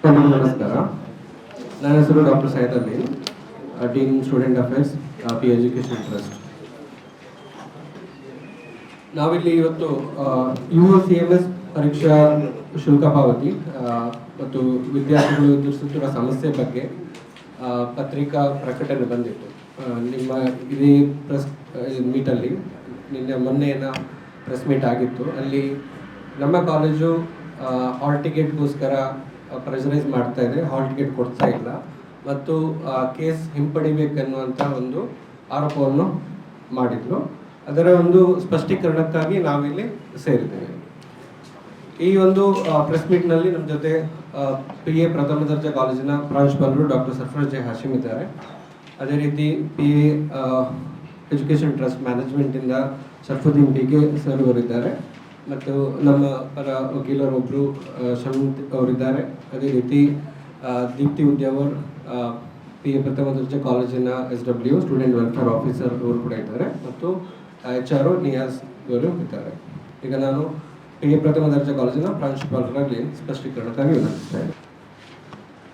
ಎಲ್ಲರಿಗೂ ನಮಸ್ಕಾರ. ನನ್ನ ಹೆಸರು doctor Syed Amin, dean student affairs, P education trust. ನಾವಿಲ್ಲಿ ಇವತ್ತು UCMS ಪರೀಕ್ಷಾ ಶುಲ್ಕ ಪಾವತಿ ಮತ್ತು ವಿದ್ಯಾರ್ಥಿಗಳು ಎದುರಿಸುತ್ತಿರುವ ಸಮಸ್ಯೆ ಬಗ್ಗೆ ಪತ್ರಿಕಾ ಪ್ರಕಟಣೆ ಬಂದಿತ್ತು. ನಿಮ್ಮ ಇದೇ ಪ್ರೆಸ್ ಮೀಟಲ್ಲಿ ಮೊನ್ನೆ ಪ್ರೆಸ್ ಮೀಟ್ ಆಗಿತ್ತು. ಅಲ್ಲಿ ನಮ್ಮ ಕಾಲೇಜು ಹಾಲ್ ಟಿಕೆಟ್ಗೋಸ್ಕರ ಪ್ರೆಷರೈಸ್ ಮಾಡ್ತಾ ಇದೆ, ಹಾಲ್ ಟಿಕೆಟ್ ಕೊಡ್ತಾ ಇಲ್ಲ ಮತ್ತು ಕೇಸ್ ಹಿಂಪಡಿಬೇಕೆನ್ನುವಂಥ ಒಂದು ಆರೋಪವನ್ನು ಮಾಡಿದ್ರು. ಅದರ ಒಂದು ಸ್ಪಷ್ಟೀಕರಣಕ್ಕಾಗಿ ನಾವಿಲ್ಲಿ ಸೇರಿದ್ದೇವೆ. ಈ ಒಂದು ಪ್ರೆಸ್ ಮೀಟ್ನಲ್ಲಿ ನಮ್ಮ ಜೊತೆ PA ಪ್ರಥಮ ದರ್ಜೆ ಕಾಲೇಜಿನ ಪ್ರಾಂಶುಪಾಲರು ಡಾಕ್ಟರ್ ಸರ್ಫರಾಜ್ ಜೆ ಹಾಶಿಮ್ ಇದ್ದಾರೆ. ಅದೇ ರೀತಿ PA ಎಜುಕೇಷನ್ ಟ್ರಸ್ಟ್ ಮ್ಯಾನೇಜ್ಮೆಂಟಿಂದ ಶರ್ಫುದ್ದೀನ್ PK ಸರ್ ಅವರಿದ್ದಾರೆ ಮತ್ತು ನಮ್ಮ ಪರ ವಕೀಲರೊಬ್ಬರು ಶಮೀತ್ ಅವರಿದ್ದಾರೆ. ಅದೇ ರೀತಿ ದೀಪ್ತಿ ಉದ್ಯಾವರ್ PA ಪ್ರಥಮ ದರ್ಜೆ ಕಾಲೇಜಿನ SW ಸ್ಟೂಡೆಂಟ್ ವೆಲ್ಫೇರ್ ಆಫೀಸರ್ ಅವರು ಕೂಡ ಇದ್ದಾರೆ ಮತ್ತು HR ನಿಯಾಸ್ ಅವರು ಇದ್ದಾರೆ. ಈಗ ನಾನು PA ಪ್ರಥಮ ದರ್ಜೆ ಕಾಲೇಜಿನ ಪ್ರಾಂಶುಪಾಲರಾಗಿ ಸ್ಪಷ್ಟೀಕರಣಕ್ಕಾಗಿ ವಿನಂತಿಸ್ತಾ ಇದ್ದೇನೆ.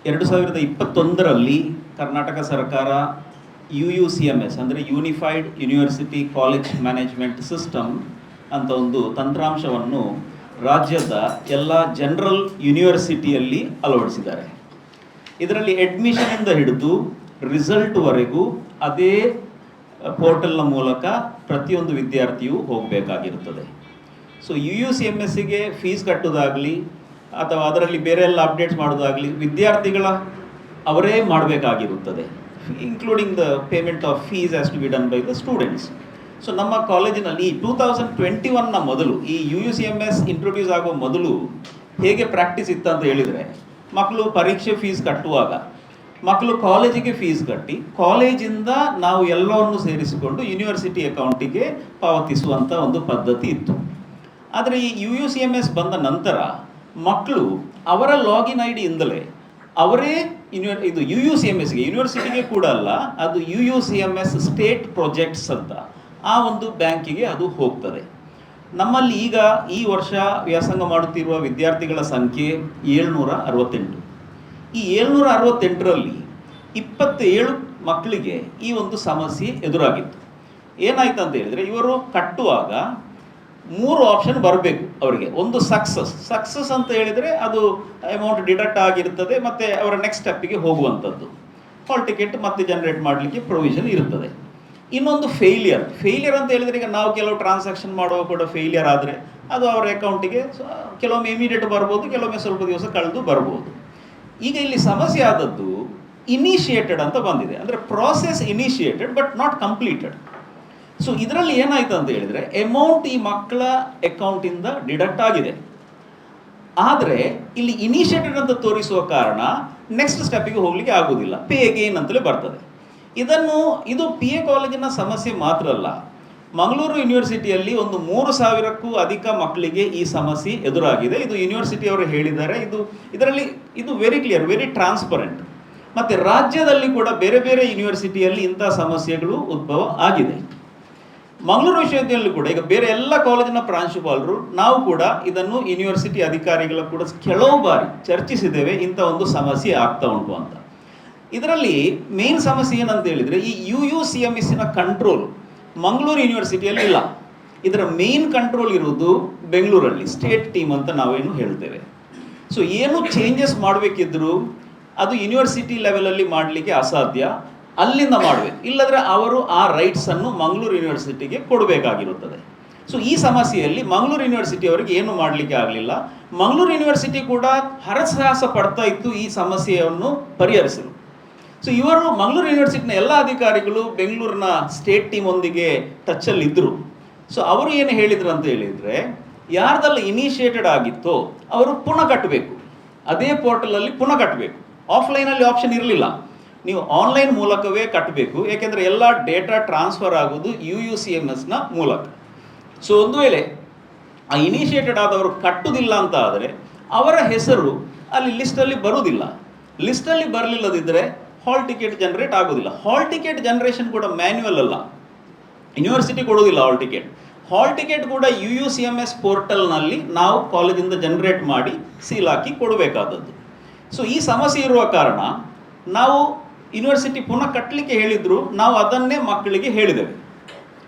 2021ರಲ್ಲಿ ಕರ್ನಾಟಕ ಸರ್ಕಾರ UUCMS ಅಂದರೆ unified university college management system ಅಂತ ಒಂದು ತಂತ್ರಾಂಶವನ್ನು ರಾಜ್ಯದ ಎಲ್ಲ ಜನರಲ್ ಯೂನಿವರ್ಸಿಟಿಯಲ್ಲಿ ಅಳವಡಿಸಿದ್ದಾರೆ. ಇದರಲ್ಲಿ ಅಡ್ಮಿಷನಿಂದ ಹಿಡಿದು ರಿಸಲ್ಟ್ವರೆಗೂ ಅದೇ ಪೋರ್ಟಲ್ನ ಮೂಲಕ ಪ್ರತಿಯೊಂದು ವಿದ್ಯಾರ್ಥಿಯು ಹೋಗಬೇಕಾಗಿರುತ್ತದೆ. ಸೊ UUCMSಗೆ ಫೀಸ್ ಕಟ್ಟೋದಾಗಲಿ ಅಥವಾ ಅದರಲ್ಲಿ ಬೇರೆ ಎಲ್ಲ ಅಪ್ಡೇಟ್ಸ್ ಮಾಡೋದಾಗಲಿ ವಿದ್ಯಾರ್ಥಿಗಳ ಅವರೇ ಮಾಡಬೇಕಾಗಿರುತ್ತದೆ. Including the payment of fees has to be done by the students. So ನಮ್ಮ ಕಾಲೇಜಿನಲ್ಲಿ 2021ನ ಮೊದಲು ಈ UUCMS ಇಂಟ್ರೊಡ್ಯೂಸ್ ಆಗೋ ಮೊದಲು ಹೇಗೆ ಪ್ರಾಕ್ಟೀಸ್ ಇತ್ತು ಅಂತ ಹೇಳಿದರೆ, ಮಕ್ಕಳು ಪರೀಕ್ಷೆ ಫೀಸ್ ಕಟ್ಟುವಾಗ ಮಕ್ಕಳು ಕಾಲೇಜಿಗೆ ಫೀಸ್ ಕಟ್ಟಿ ಕಾಲೇಜಿಂದ ನಾವು ಎಲ್ಲವನ್ನು ಸೇರಿಸಿಕೊಂಡು ಯೂನಿವರ್ಸಿಟಿ ಅಕೌಂಟಿಗೆ ಪಾವತಿಸುವಂಥ ಒಂದು ಪದ್ಧತಿ ಇತ್ತು. ಆದರೆ ಈ UUCMS ಬಂದ ನಂತರ ಮಕ್ಕಳು ಅವರ ಲಾಗಿನ್ ID ಇಂದಲೇ ಅವರೇ ಇದು UUCMSಗೆ ಯೂನಿವರ್ಸಿಟಿಗೆ ಕೂಡ ಅಲ್ಲ, ಅದು UUCMS ಸ್ಟೇಟ್ ಪ್ರಾಜೆಕ್ಟ್ಸ್ ಅಂತ ಆ ಒಂದು ಬ್ಯಾಂಕಿಗೆ ಅದು ಹೋಗ್ತದೆ. ನಮ್ಮಲ್ಲಿ ಈಗ ಈ ವರ್ಷ ವ್ಯಾಸಂಗ ಮಾಡುತ್ತಿರುವ ವಿದ್ಯಾರ್ಥಿಗಳ ಸಂಖ್ಯೆ 768. ಈ 768ರಲ್ಲಿ 27 ಮಕ್ಕಳಿಗೆ ಈ ಒಂದು ಸಮಸ್ಯೆ ಎದುರಾಗಿತ್ತು. ಏನಾಯ್ತು ಅಂತ ಹೇಳಿದರೆ, ಇವರು ಕಟ್ಟುವಾಗ 3 ಆಪ್ಷನ್ ಬರಬೇಕು ಅವರಿಗೆ. ಒಂದು ಸಕ್ಸಸ್ ಅಂತ ಹೇಳಿದರೆ ಅದು ಅಮೌಂಟ್ ಡಿಡಕ್ಟ್ ಆಗಿರ್ತದೆ ಮತ್ತು ಅವರ ನೆಕ್ಸ್ಟ್ ಸ್ಟೆಪ್ಪಿಗೆ ಹೋಗುವಂಥದ್ದು, ಹಾಲ್ ಟಿಕೆಟ್ ಮತ್ತೆ ಜನರೇಟ್ ಮಾಡಲಿಕ್ಕೆ ಪ್ರೊವಿಷನ್ ಇರ್ತದೆ. ಇನ್ನೊಂದು ಫೇಲಿಯರ್ ಅಂತ ಹೇಳಿದರೆ, ಈಗ ನಾವು ಕೆಲವು ಟ್ರಾನ್ಸಾಕ್ಷನ್ ಮಾಡುವಾಗ ಕೂಡ ಫೇಲಿಯರ್ ಆದರೆ ಅದು ಅವರ ಅಕೌಂಟಿಗೆ ಕೆಲವೊಮ್ಮೆ ಇಮಿಡಿಯೇಟ್ ಬರ್ಬೋದು, ಕೆಲವೊಮ್ಮೆ ಸ್ವಲ್ಪ ದಿವಸ ಕಳೆದು ಬರ್ಬೋದು. ಈಗ ಇಲ್ಲಿ ಸಮಸ್ಯೆ ಆದದ್ದು ಇನಿಷಿಯೇಟೆಡ್ ಅಂತ ಬಂದಿದೆ, ಅಂದರೆ process initiated but not completed. So ಇದರಲ್ಲಿ ಏನಾಯ್ತು ಅಂತ ಹೇಳಿದರೆ, ಅಮೌಂಟ್ ಈ ಮಕ್ಕಳ ಅಕೌಂಟಿಂದ ಡಿಡಕ್ಟ್ ಆಗಿದೆ, ಆದರೆ ಇಲ್ಲಿ ಇನಿಷಿಯೇಟೆಡ್ ಅಂತ ತೋರಿಸುವ ಕಾರಣ ನೆಕ್ಸ್ಟ್ ಸ್ಟೆಪ್ಪಿಗೆ ಹೋಗಲಿಕ್ಕೆ ಆಗೋದಿಲ್ಲ, ಪೇ ಅಗೇನ್ ಅಂತಲೇ ಬರ್ತದೆ. ಇದು PA ಕಾಲೇಜಿನ ಸಮಸ್ಯೆ ಮಾತ್ರ ಅಲ್ಲ, ಮಂಗಳೂರು ಯೂನಿವರ್ಸಿಟಿಯಲ್ಲಿ ಒಂದು 3000ಕ್ಕೂ ಅಧಿಕ ಮಕ್ಕಳಿಗೆ ಈ ಸಮಸ್ಯೆ ಎದುರಾಗಿದೆ. ಇದು ಯೂನಿವರ್ಸಿಟಿಯವರು ಹೇಳಿದ್ದಾರೆ. ಇದು ವೆರಿ ಕ್ಲಿಯರ್, ವೆರಿ ಟ್ರಾನ್ಸ್ಪರೆಂಟ್. ಮತ್ತು ರಾಜ್ಯದಲ್ಲಿ ಕೂಡ ಬೇರೆ ಬೇರೆ ಯೂನಿವರ್ಸಿಟಿಯಲ್ಲಿ ಇಂಥ ಸಮಸ್ಯೆಗಳು ಉದ್ಭವ ಆಗಿದೆ. ಮಂಗಳೂರು ವಿಶ್ವವಿದ್ಯಾಲಯ ಕೂಡ ಈಗ ಬೇರೆ ಎಲ್ಲ ಕಾಲೇಜಿನ ಪ್ರಾಂಶುಪಾಲರು ನಾವು ಕೂಡ ಇದನ್ನು ಯೂನಿವರ್ಸಿಟಿ ಅಧಿಕಾರಿಗಳ ಕೂಡ ಕೆಲವು ಬಾರಿ ಚರ್ಚಿಸಿದ್ದೇವೆ, ಇಂಥ ಒಂದು ಸಮಸ್ಯೆ ಆಗ್ತಾ ಉಂಟು ಅಂತ. ಇದರಲ್ಲಿ ಮೇನ್ ಸಮಸ್ಯೆ ಏನಂತ ಹೇಳಿದರೆ, ಈ UUCMSನ ಕಂಟ್ರೋಲ್ ಮಂಗಳೂರು ಯೂನಿವರ್ಸಿಟಿಯಲ್ಲಿ ಇಲ್ಲ. ಇದರ ಮೇನ್ ಕಂಟ್ರೋಲ್ ಇರುವುದು ಬೆಂಗಳೂರಲ್ಲಿ, ಸ್ಟೇಟ್ ಟೀಮ್ ಅಂತ ನಾವೇನು ಹೇಳ್ತೇವೆ. ಸೊ ಏನು ಚೇಂಜಸ್ ಮಾಡಬೇಕಿದ್ರು ಅದು ಯೂನಿವರ್ಸಿಟಿ ಲೆವೆಲಲ್ಲಿ ಮಾಡಲಿಕ್ಕೆ ಅಸಾಧ್ಯ, ಅಲ್ಲಿಂದ ಮಾಡಬೇಕು. ಇಲ್ಲದ್ರೆ ಅವರು ಆ ರೈಟ್ಸನ್ನು ಮಂಗಳೂರು ಯೂನಿವರ್ಸಿಟಿಗೆ ಕೊಡಬೇಕಾಗಿರುತ್ತದೆ. ಸೊ ಈ ಸಮಸ್ಯೆಯಲ್ಲಿ ಮಂಗಳೂರು ಯೂನಿವರ್ಸಿಟಿ ಅವರಿಗೆ ಏನು ಮಾಡಲಿಕ್ಕೆ ಆಗಲಿಲ್ಲ. ಮಂಗಳೂರು ಯೂನಿವರ್ಸಿಟಿ ಕೂಡ ಹರಸಾಹಸ ಪಡ್ತಾ ಇತ್ತು ಈ ಸಮಸ್ಯೆಯನ್ನು ಪರಿಹರಿಸಲು. ಸೊ ಇವರು ಮಂಗಳೂರು ಯೂನಿವರ್ಸಿಟಿನ ಎಲ್ಲ ಅಧಿಕಾರಿಗಳು ಬೆಂಗಳೂರಿನ ಸ್ಟೇಟ್ ಟೀಮ್ ಒಂದಿಗೆ ಟಚ್ಚಲ್ಲಿ ಇದ್ದರು. ಸೊ ಅವರು ಏನು ಹೇಳಿದ್ರು ಅಂತ ಹೇಳಿದರೆ, ಯಾರ್ದೆಲ್ಲ ಇನಿಷಿಯೇಟೆಡ್ ಆಗಿತ್ತೋ ಅವರು ಪುನಃ ಕಟ್ಟಬೇಕು, ಅದೇ ಪೋರ್ಟಲಲ್ಲಿ ಪುನಃ ಕಟ್ಟಬೇಕು. ಆಫ್ಲೈನಲ್ಲಿ ಆಪ್ಷನ್ ಇರಲಿಲ್ಲ, ನೀವು ಆನ್ಲೈನ್ ಮೂಲಕವೇ ಕಟ್ಟಬೇಕು. ಏಕೆಂದರೆ ಎಲ್ಲ ಡೇಟಾ ಟ್ರಾನ್ಸ್ಫರ್ ಆಗೋದು UUCMSನ ಮೂಲಕ. ಸೊ ಒಂದು ವೇಳೆ ಆ ಇನಿಷಿಯೇಟೆಡ್ ಆದವರು ಕಟ್ಟುವುದಿಲ್ಲ ಅಂತ ಆದರೆ ಅವರ ಹೆಸರು ಅಲ್ಲಿ ಲಿಸ್ಟಲ್ಲಿ ಬರುವುದಿಲ್ಲ. ಲಿಸ್ಟಲ್ಲಿ ಬರಲಿಲ್ಲದಿದ್ದರೆ ಹಾಲ್ ಟಿಕೆಟ್ ಜನರೇಟ್ ಆಗೋದಿಲ್ಲ. ಹಾಲ್ ಟಿಕೆಟ್ ಜನರೇಷನ್ ಕೂಡ ಮ್ಯಾನ್ಯುವಲ್ ಅಲ್ಲ, ಯೂನಿವರ್ಸಿಟಿ ಕೊಡೋದಿಲ್ಲ ಹಾಲ್ ಟಿಕೆಟ್ ಕೂಡ UUCMS ಪೋರ್ಟಲ್ನಲ್ಲಿ ನಾವು ಕಾಲೇಜಿಂದ ಜನರೇಟ್ ಮಾಡಿ ಸೀಲ್ ಹಾಕಿ ಕೊಡಬೇಕಾದದ್ದು. ಸೊ ಈ ಸಮಸ್ಯೆ ಇರುವ ಕಾರಣ ನಾವು ಯೂನಿವರ್ಸಿಟಿ ಪುನಃ ಕಟ್ಟಲಿಕ್ಕೆ ಹೇಳಿದ್ರು, ನಾವು ಅದನ್ನೇ ಮಕ್ಕಳಿಗೆ ಹೇಳಿದ್ದೇವೆ.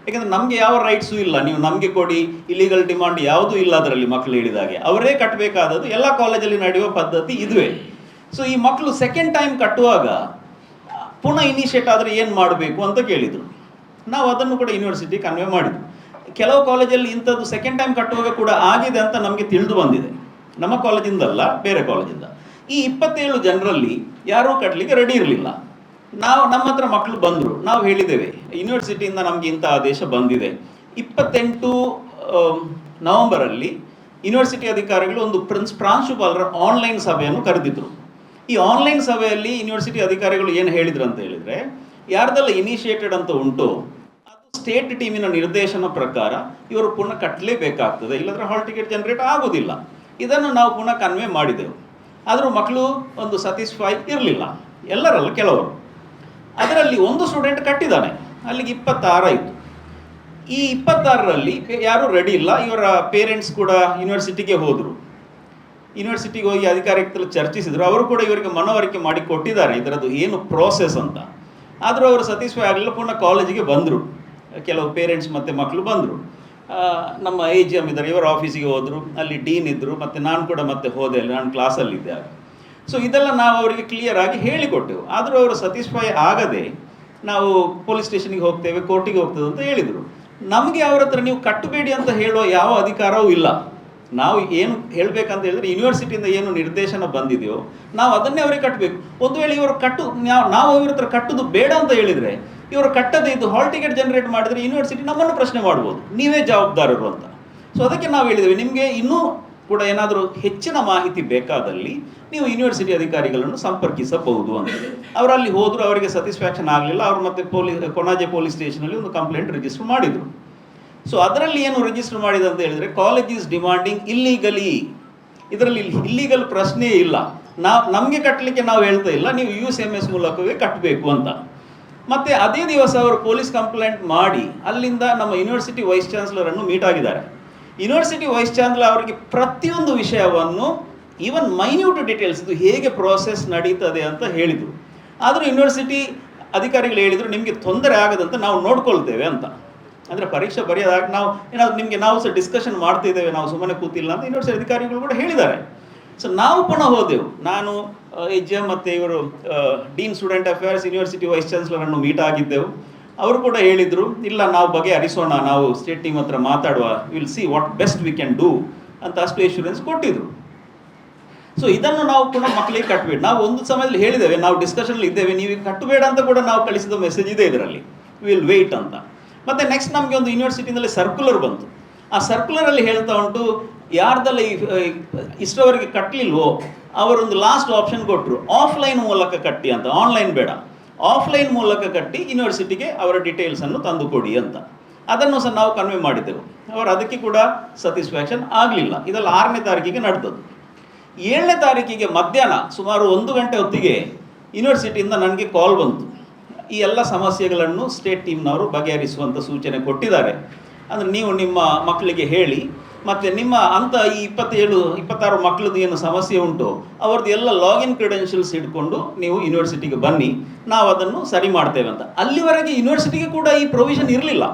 ಯಾಕಂದರೆ ನಮಗೆ ಯಾವ ರೈಟ್ಸು ಇಲ್ಲ, ನೀವು ನಮಗೆ ಕೊಡಿ, ಇಲಿಗಲ್ ಡಿಮಾಂಡ್ ಯಾವುದೂ ಇಲ್ಲ ಅದರಲ್ಲಿ. ಮಕ್ಕಳು ಹೇಳಿದಾಗೆ ಅವರೇ ಕಟ್ಟಬೇಕಾದದ್ದು, ಎಲ್ಲ ಕಾಲೇಜಲ್ಲಿ ನಡೆಯುವ ಪದ್ಧತಿ ಇದುವೇ. ಸೊ ಈ ಮಕ್ಕಳು ಸೆಕೆಂಡ್ ಟೈಮ್ ಕಟ್ಟುವಾಗ ಪುನಃ ಇನಿಷಿಯೇಟ್ ಆದರೆ ಏನು ಮಾಡಬೇಕು ಅಂತ ಕೇಳಿದರು. ನಾವು ಅದನ್ನು ಕೂಡ ಯೂನಿವರ್ಸಿಟಿ ಕನ್ವೆ ಮಾಡಿದ್ವಿ. ಕೆಲವು ಕಾಲೇಜಲ್ಲಿ ಇಂಥದ್ದು ಸೆಕೆಂಡ್ ಟೈಮ್ ಕಟ್ಟುವಾಗ ಕೂಡ ಆಗಿದೆ ಅಂತ ನಮಗೆ ತಿಳಿದು ಬಂದಿದೆ, ನಮ್ಮ ಕಾಲೇಜಿಂದಲ್ಲ, ಬೇರೆ ಕಾಲೇಜಿಂದ. ಈ 27 ಜನರಲ್ಲಿ ಯಾರೂ ಕಟ್ಟಲಿಕ್ಕೆ ರೆಡಿ ಇರಲಿಲ್ಲ. ನಮ್ಮ ಹತ್ರ ಮಕ್ಕಳು ಬಂದರು, ನಾವು ಹೇಳಿದ್ದೇವೆ ಯೂನಿವರ್ಸಿಟಿಯಿಂದ ನಮಗೆ ಇಂಥ ಆದೇಶ ಬಂದಿದೆ. 28 ನವೆಂಬರಲ್ಲಿ ಯೂನಿವರ್ಸಿಟಿ ಅಧಿಕಾರಿಗಳು ಒಂದು ಪ್ರಾಂಶುಪಾಲರ ಆನ್ಲೈನ್ ಸಭೆಯನ್ನು ಕರೆದಿದ್ರು. ಈ ಆನ್ಲೈನ್ ಸಭೆಯಲ್ಲಿ ಯೂನಿವರ್ಸಿಟಿ ಅಧಿಕಾರಿಗಳು ಏನು ಹೇಳಿದ್ರು ಅಂತ ಹೇಳಿದರೆ, ಯಾರ್ದೆಲ್ಲ ಇನಿಷಿಯೇಟೆಡ್ ಅಂತ ಉಂಟು ಅದು ಸ್ಟೇಟ್ ಟೀಮಿನ ನಿರ್ದೇಶನ ಪ್ರಕಾರ ಇವರು ಪುನಃ ಕಟ್ಟಲೇಬೇಕಾಗ್ತದೆ, ಇಲ್ಲದ್ರೆ ಹಾಲ್ ಟಿಕೆಟ್ ಜನರೇಟ್ ಆಗೋದಿಲ್ಲ. ಇದನ್ನು ನಾವು ಪುನಃ ಕನ್ವೆ ಮಾಡಿದೆವು. ಆದರೂ ಮಕ್ಕಳು ಒಂದು ಸ್ಯಾಟಿಸ್ಫೈ ಇರಲಿಲ್ಲ, ಎಲ್ಲರಲ್ಲ ಕೆಲವರು. ಅದರಲ್ಲಿ ಒಂದು ಸ್ಟೂಡೆಂಟ್ ಕಟ್ಟಿದ್ದಾನೆ, ಅಲ್ಲಿಗೆ 26 ಆಯಿತು. ಈ 26ರಲ್ಲಿ ಯಾರೂ ರೆಡಿ ಇಲ್ಲ. ಇವರ ಪೇರೆಂಟ್ಸ್ ಕೂಡ ಯೂನಿವರ್ಸಿಟಿಗೆ ಹೋದರು. ಯೂನಿವರ್ಸಿಟಿಗೆ ಹೋಗಿ ಅಧಿಕಾರಿಗಳು ಚರ್ಚಿಸಿದರು. ಅವರು ಕೂಡ ಇವರಿಗೆ ಮನವರಿಕೆ ಮಾಡಿ ಕೊಟ್ಟಿದ್ದಾರೆ ಇದರದ್ದು ಏನು ಪ್ರೋಸೆಸ್ ಅಂತ. ಆದರೂ ಅವರು ಸ್ಯಾಟಿಸ್ಫೈ ಆಗಲಿಲ್ಲ, ಪುನಃ ಕಾಲೇಜಿಗೆ ಬಂದರು. ಕೆಲವು ಪೇರೆಂಟ್ಸ್ ಮತ್ತು ಮಕ್ಕಳು ಬಂದರು. ನಮ್ಮ AGM ಇದ್ದಾರೆ, ಇವರ ಆಫೀಸಿಗೆ ಹೋದರು. ಅಲ್ಲಿ ಡೀನ್ ಇದ್ದರು, ಮತ್ತು ನಾನು ಕೂಡ ಮತ್ತೆ ಹೋದೆ, ಅಲ್ಲಿ ನಾನು ಕ್ಲಾಸಲ್ಲಿದ್ದೆ ಆಗ. ಸೊ ಇದೆಲ್ಲ ನಾವು ಅವರಿಗೆ ಕ್ಲಿಯರ್ ಆಗಿ ಹೇಳಿಕೊಟ್ಟೆವು. ಆದರೂ ಅವರು ಸ್ಯಾಟಿಸ್ಫೈ ಆಗದೆ ನಾವು ಪೊಲೀಸ್ ಸ್ಟೇಷನಿಗೆ ಹೋಗ್ತೇವೆ, ಕೋರ್ಟಿಗೆ ಹೋಗ್ತದೆ ಅಂತ ಹೇಳಿದರು. ನಮಗೆ ಅವರ ಹತ್ರ ನೀವು ಕಟ್ಟಬೇಡಿ ಅಂತ ಹೇಳುವ ಯಾವ ಅಧಿಕಾರವೂ ಇಲ್ಲ. ನಾವು ಏನು ಹೇಳಬೇಕಂತ ಹೇಳಿದ್ರೆ, ಯೂನಿವರ್ಸಿಟಿಯಿಂದ ಏನು ನಿರ್ದೇಶನ ಬಂದಿದೆಯೋ ನಾವು ಅದನ್ನೇ ಅವರಿಗೆ ಕಟ್ಟಬೇಕು. ಒಂದು ವೇಳೆ ಇವರು ನಾವು ಇವ್ರ ಹತ್ರ ಕಟ್ಟೋದು ಬೇಡ ಅಂತ ಹೇಳಿದರೆ, ಇವರು ಕಟ್ಟದೇ ಇದ್ದು ಹಾಲ್ ಟಿಕೆಟ್ ಜನರೇಟ್ ಮಾಡಿದರೆ ಯೂನಿವರ್ಸಿಟಿ ನಮ್ಮನ್ನು ಪ್ರಶ್ನೆ ಮಾಡ್ಬೋದು, ನೀವೇ ಜವಾಬ್ದಾರರು ಅಂತ. ಸೊ ಅದಕ್ಕೆ ನಾವು ಹೇಳಿದ್ದೇವೆ, ನಿಮಗೆ ಇನ್ನೂ ಕೂಡ ಏನಾದರೂ ಹೆಚ್ಚಿನ ಮಾಹಿತಿ ಬೇಕಾದಲ್ಲಿ ನೀವು ಯೂನಿವರ್ಸಿಟಿ ಅಧಿಕಾರಿಗಳನ್ನು ಸಂಪರ್ಕಿಸಬಹುದು ಅಂತ. ಅವರಲ್ಲಿ ಹೋದರೂ ಅವರಿಗೆ ಸ್ಯಾಟಿಸ್ಫ್ಯಾಕ್ಷನ್ ಆಗಲಿಲ್ಲ. ಅವರು ಮತ್ತೆ ಕೊಣಾಜೆ ಪೊಲೀಸ್ ಸ್ಟೇಷನಲ್ಲಿ ಒಂದು ಕಂಪ್ಲೇಂಟ್ ರಿಜಿಸ್ಟರ್ ಮಾಡಿದರು. ಸೊ ಅದರಲ್ಲಿ ಏನು ರಿಜಿಸ್ಟರ್ ಮಾಡಿದೆ ಅಂತ ಹೇಳಿದರೆ, ಕಾಲೇಜ್ ಈಸ್ ಡಿಮಾಂಡಿಂಗ್ ಇಲ್ಲೀಗಲಿ. ಇದರಲ್ಲಿ ಇಲ್ಲೀಗಲ್ ಪ್ರಶ್ನೆಯೇ ಇಲ್ಲ. ನಮಗೆ ಕಟ್ಟಲಿಕ್ಕೆ ನಾವು ಹೇಳ್ತಾ ಇಲ್ಲ, ನೀವು UCMS ಮೂಲಕವೇ ಕಟ್ಟಬೇಕು ಅಂತ. ಮತ್ತು ಅದೇ ದಿವಸ ಅವರು ಪೊಲೀಸ್ ಕಂಪ್ಲೇಂಟ್ ಮಾಡಿ ಅಲ್ಲಿಂದ ನಮ್ಮ ಯೂನಿವರ್ಸಿಟಿ ವೈಸ್ ಚಾನ್ಸಲರನ್ನು ಮೀಟ್ ಆಗಿದ್ದಾರೆ. ಯೂನಿವರ್ಸಿಟಿ ವೈಸ್ ಚಾನ್ಸಲರ್ ಅವರಿಗೆ ಪ್ರತಿಯೊಂದು ವಿಷಯವನ್ನು, ಈವನ್ ಮೈನ್ಯೂಟ್ ಡೀಟೇಲ್ಸ್, ಇದು ಹೇಗೆ ಪ್ರೋಸೆಸ್ ನಡೀತದೆ ಅಂತ ಹೇಳಿದರು. ಆದರೂ ಯೂನಿವರ್ಸಿಟಿ ಅಧಿಕಾರಿಗಳು ಹೇಳಿದರು, ನಿಮಗೆ ತೊಂದರೆ ಆಗದಂತೆ ನಾವು ನೋಡ್ಕೊಳ್ತೇವೆ ಅಂತ. ಅಂದರೆ ಪರೀಕ್ಷೆ ಬರೆಯೋದಾಗ ನಾವು ಏನಾದರೂ ನಿಮಗೆ ನಾವು ಸಹ ಡಿಸ್ಕಷನ್ ಮಾಡ್ತಿದ್ದೇವೆ, ನಾವು ಸುಮ್ಮನೆ ಕೂತಿಲ್ಲ ಅಂತ ಯೂನಿವರ್ಸಿಟಿ ಅಧಿಕಾರಿಗಳು ಕೂಡ ಹೇಳಿದ್ದಾರೆ. ಸೊ ನಾವು ಪುನಃ ಹೋದೆವು. ನಾನು AGM ಮತ್ತು ಇವರು dean student affairs university vice ಚಾನ್ಸಲರನ್ನು ಮೀಟ್ ಆಗಿದ್ದೆವು. ಅವರು ಕೂಡ ಹೇಳಿದರು, ಇಲ್ಲ ನಾವು ಬಗೆಹರಿಸೋಣ, ನಾವು ಸ್ಟೇಟ್ ಟೀಮ್ ಹತ್ರ ಮಾತಾಡುವ, will see what best we can do ಅಂತ ಅಷ್ಟು ಎಶ್ಯೂರೆನ್ಸ್ ಕೊಟ್ಟಿದ್ರು. ಸೊ ಇದನ್ನು ನಾವು ಪುನಃ ಮಕ್ಕಳಿಗೆ ಕಟ್ಟಬೇಡಿ. ನಾವು ಒಂದು ಸಮಯದಲ್ಲಿ ಹೇಳಿದ್ದೇವೆ, ನಾವು ಡಿಸ್ಕಷನಲ್ಲಿ ಇದ್ದೇವೆ, ನೀವು ಕಟ್ಟಬೇಡ ಅಂತ ಕೂಡ ನಾವು ಕಳಿಸಿದ ಮೆಸೇಜ್ ಇದೆ ಇದರಲ್ಲಿ, ವಿಲ್ ವೆಯ್ಟ್ ಅಂತ. ಮತ್ತು ನೆಕ್ಸ್ಟ್ ನಮಗೆ ಒಂದು ಯೂನಿವರ್ಸಿಟಿನಲ್ಲಿ ಸರ್ಕ್ಯುಲರ್ ಬಂತು. ಆ ಸರ್ಕ್ಯುಲರಲ್ಲಿ ಹೇಳ್ತಾ ಉಂಟು, ಯಾರ್ದೆಲ್ಲ ಇಷ್ಟವರೆಗೆ ಕಟ್ಟಲಿಲ್ವೋ ಅವರೊಂದು ಲಾಸ್ಟ್ ಆಪ್ಷನ್ ಕೊಟ್ಟರು, ಆಫ್ಲೈನ್ ಮೂಲಕ ಕಟ್ಟಿ ಅಂತ. ಆನ್ಲೈನ್ ಬೇಡ, ಆಫ್ಲೈನ್ ಮೂಲಕ ಕಟ್ಟಿ ಯೂನಿವರ್ಸಿಟಿಗೆ ಅವರ ಡೀಟೇಲ್ಸನ್ನು ತಂದು ಕೊಡಿ ಅಂತ. ಅದನ್ನು ಸಹ ನಾವು ಕನ್ವೆ ಮಾಡಿದ್ದೆವು. ಅವರು ಅದಕ್ಕೆ ಕೂಡ ಸ್ಯಾಟಿಸ್ಫ್ಯಾಕ್ಷನ್ ಆಗಲಿಲ್ಲ. ಇದೆಲ್ಲ 6ನೇ ತಾರೀಕಿಗೆ ನಡೆದದ್ದು. 7ನೇ ತಾರೀಕಿಗೆ ಮಧ್ಯಾಹ್ನ ಸುಮಾರು 1 ಗಂಟೆ ಹೊತ್ತಿಗೆ ಯೂನಿವರ್ಸಿಟಿಯಿಂದ ನನಗೆ ಕಾಲ್ ಬಂತು. ಈ ಎಲ್ಲ ಸಮಸ್ಯೆಗಳನ್ನು ಸ್ಟೇಟ್ ಟೀಮ್ನವರು ಬಗೆಹರಿಸುವಂಥ ಸೂಚನೆ ಕೊಟ್ಟಿದ್ದಾರೆ. ಅಂದರೆ ನೀವು ನಿಮ್ಮ ಮಕ್ಕಳಿಗೆ ಹೇಳಿ, ಮತ್ತು ನಿಮ್ಮ ಅಂತ ಈ 26 ಮಕ್ಕಳದ್ದು ಏನು ಸಮಸ್ಯೆ ಉಂಟು ಅವ್ರದ್ದು ಎಲ್ಲ ಲಾಗಿನ್ ಕ್ರೆಡೆನ್ಷಿಯಲ್ಸ್ ಇಟ್ಕೊಂಡು ನೀವು ಯೂನಿವರ್ಸಿಟಿಗೆ ಬನ್ನಿ, ನಾವು ಅದನ್ನು ಸರಿ ಮಾಡ್ತೇವೆ ಅಂತ. ಅಲ್ಲಿವರೆಗೆ ಯೂನಿವರ್ಸಿಟಿಗೆ ಕೂಡ ಈ ಪ್ರೊವಿಷನ್ ಇರಲಿಲ್ಲ.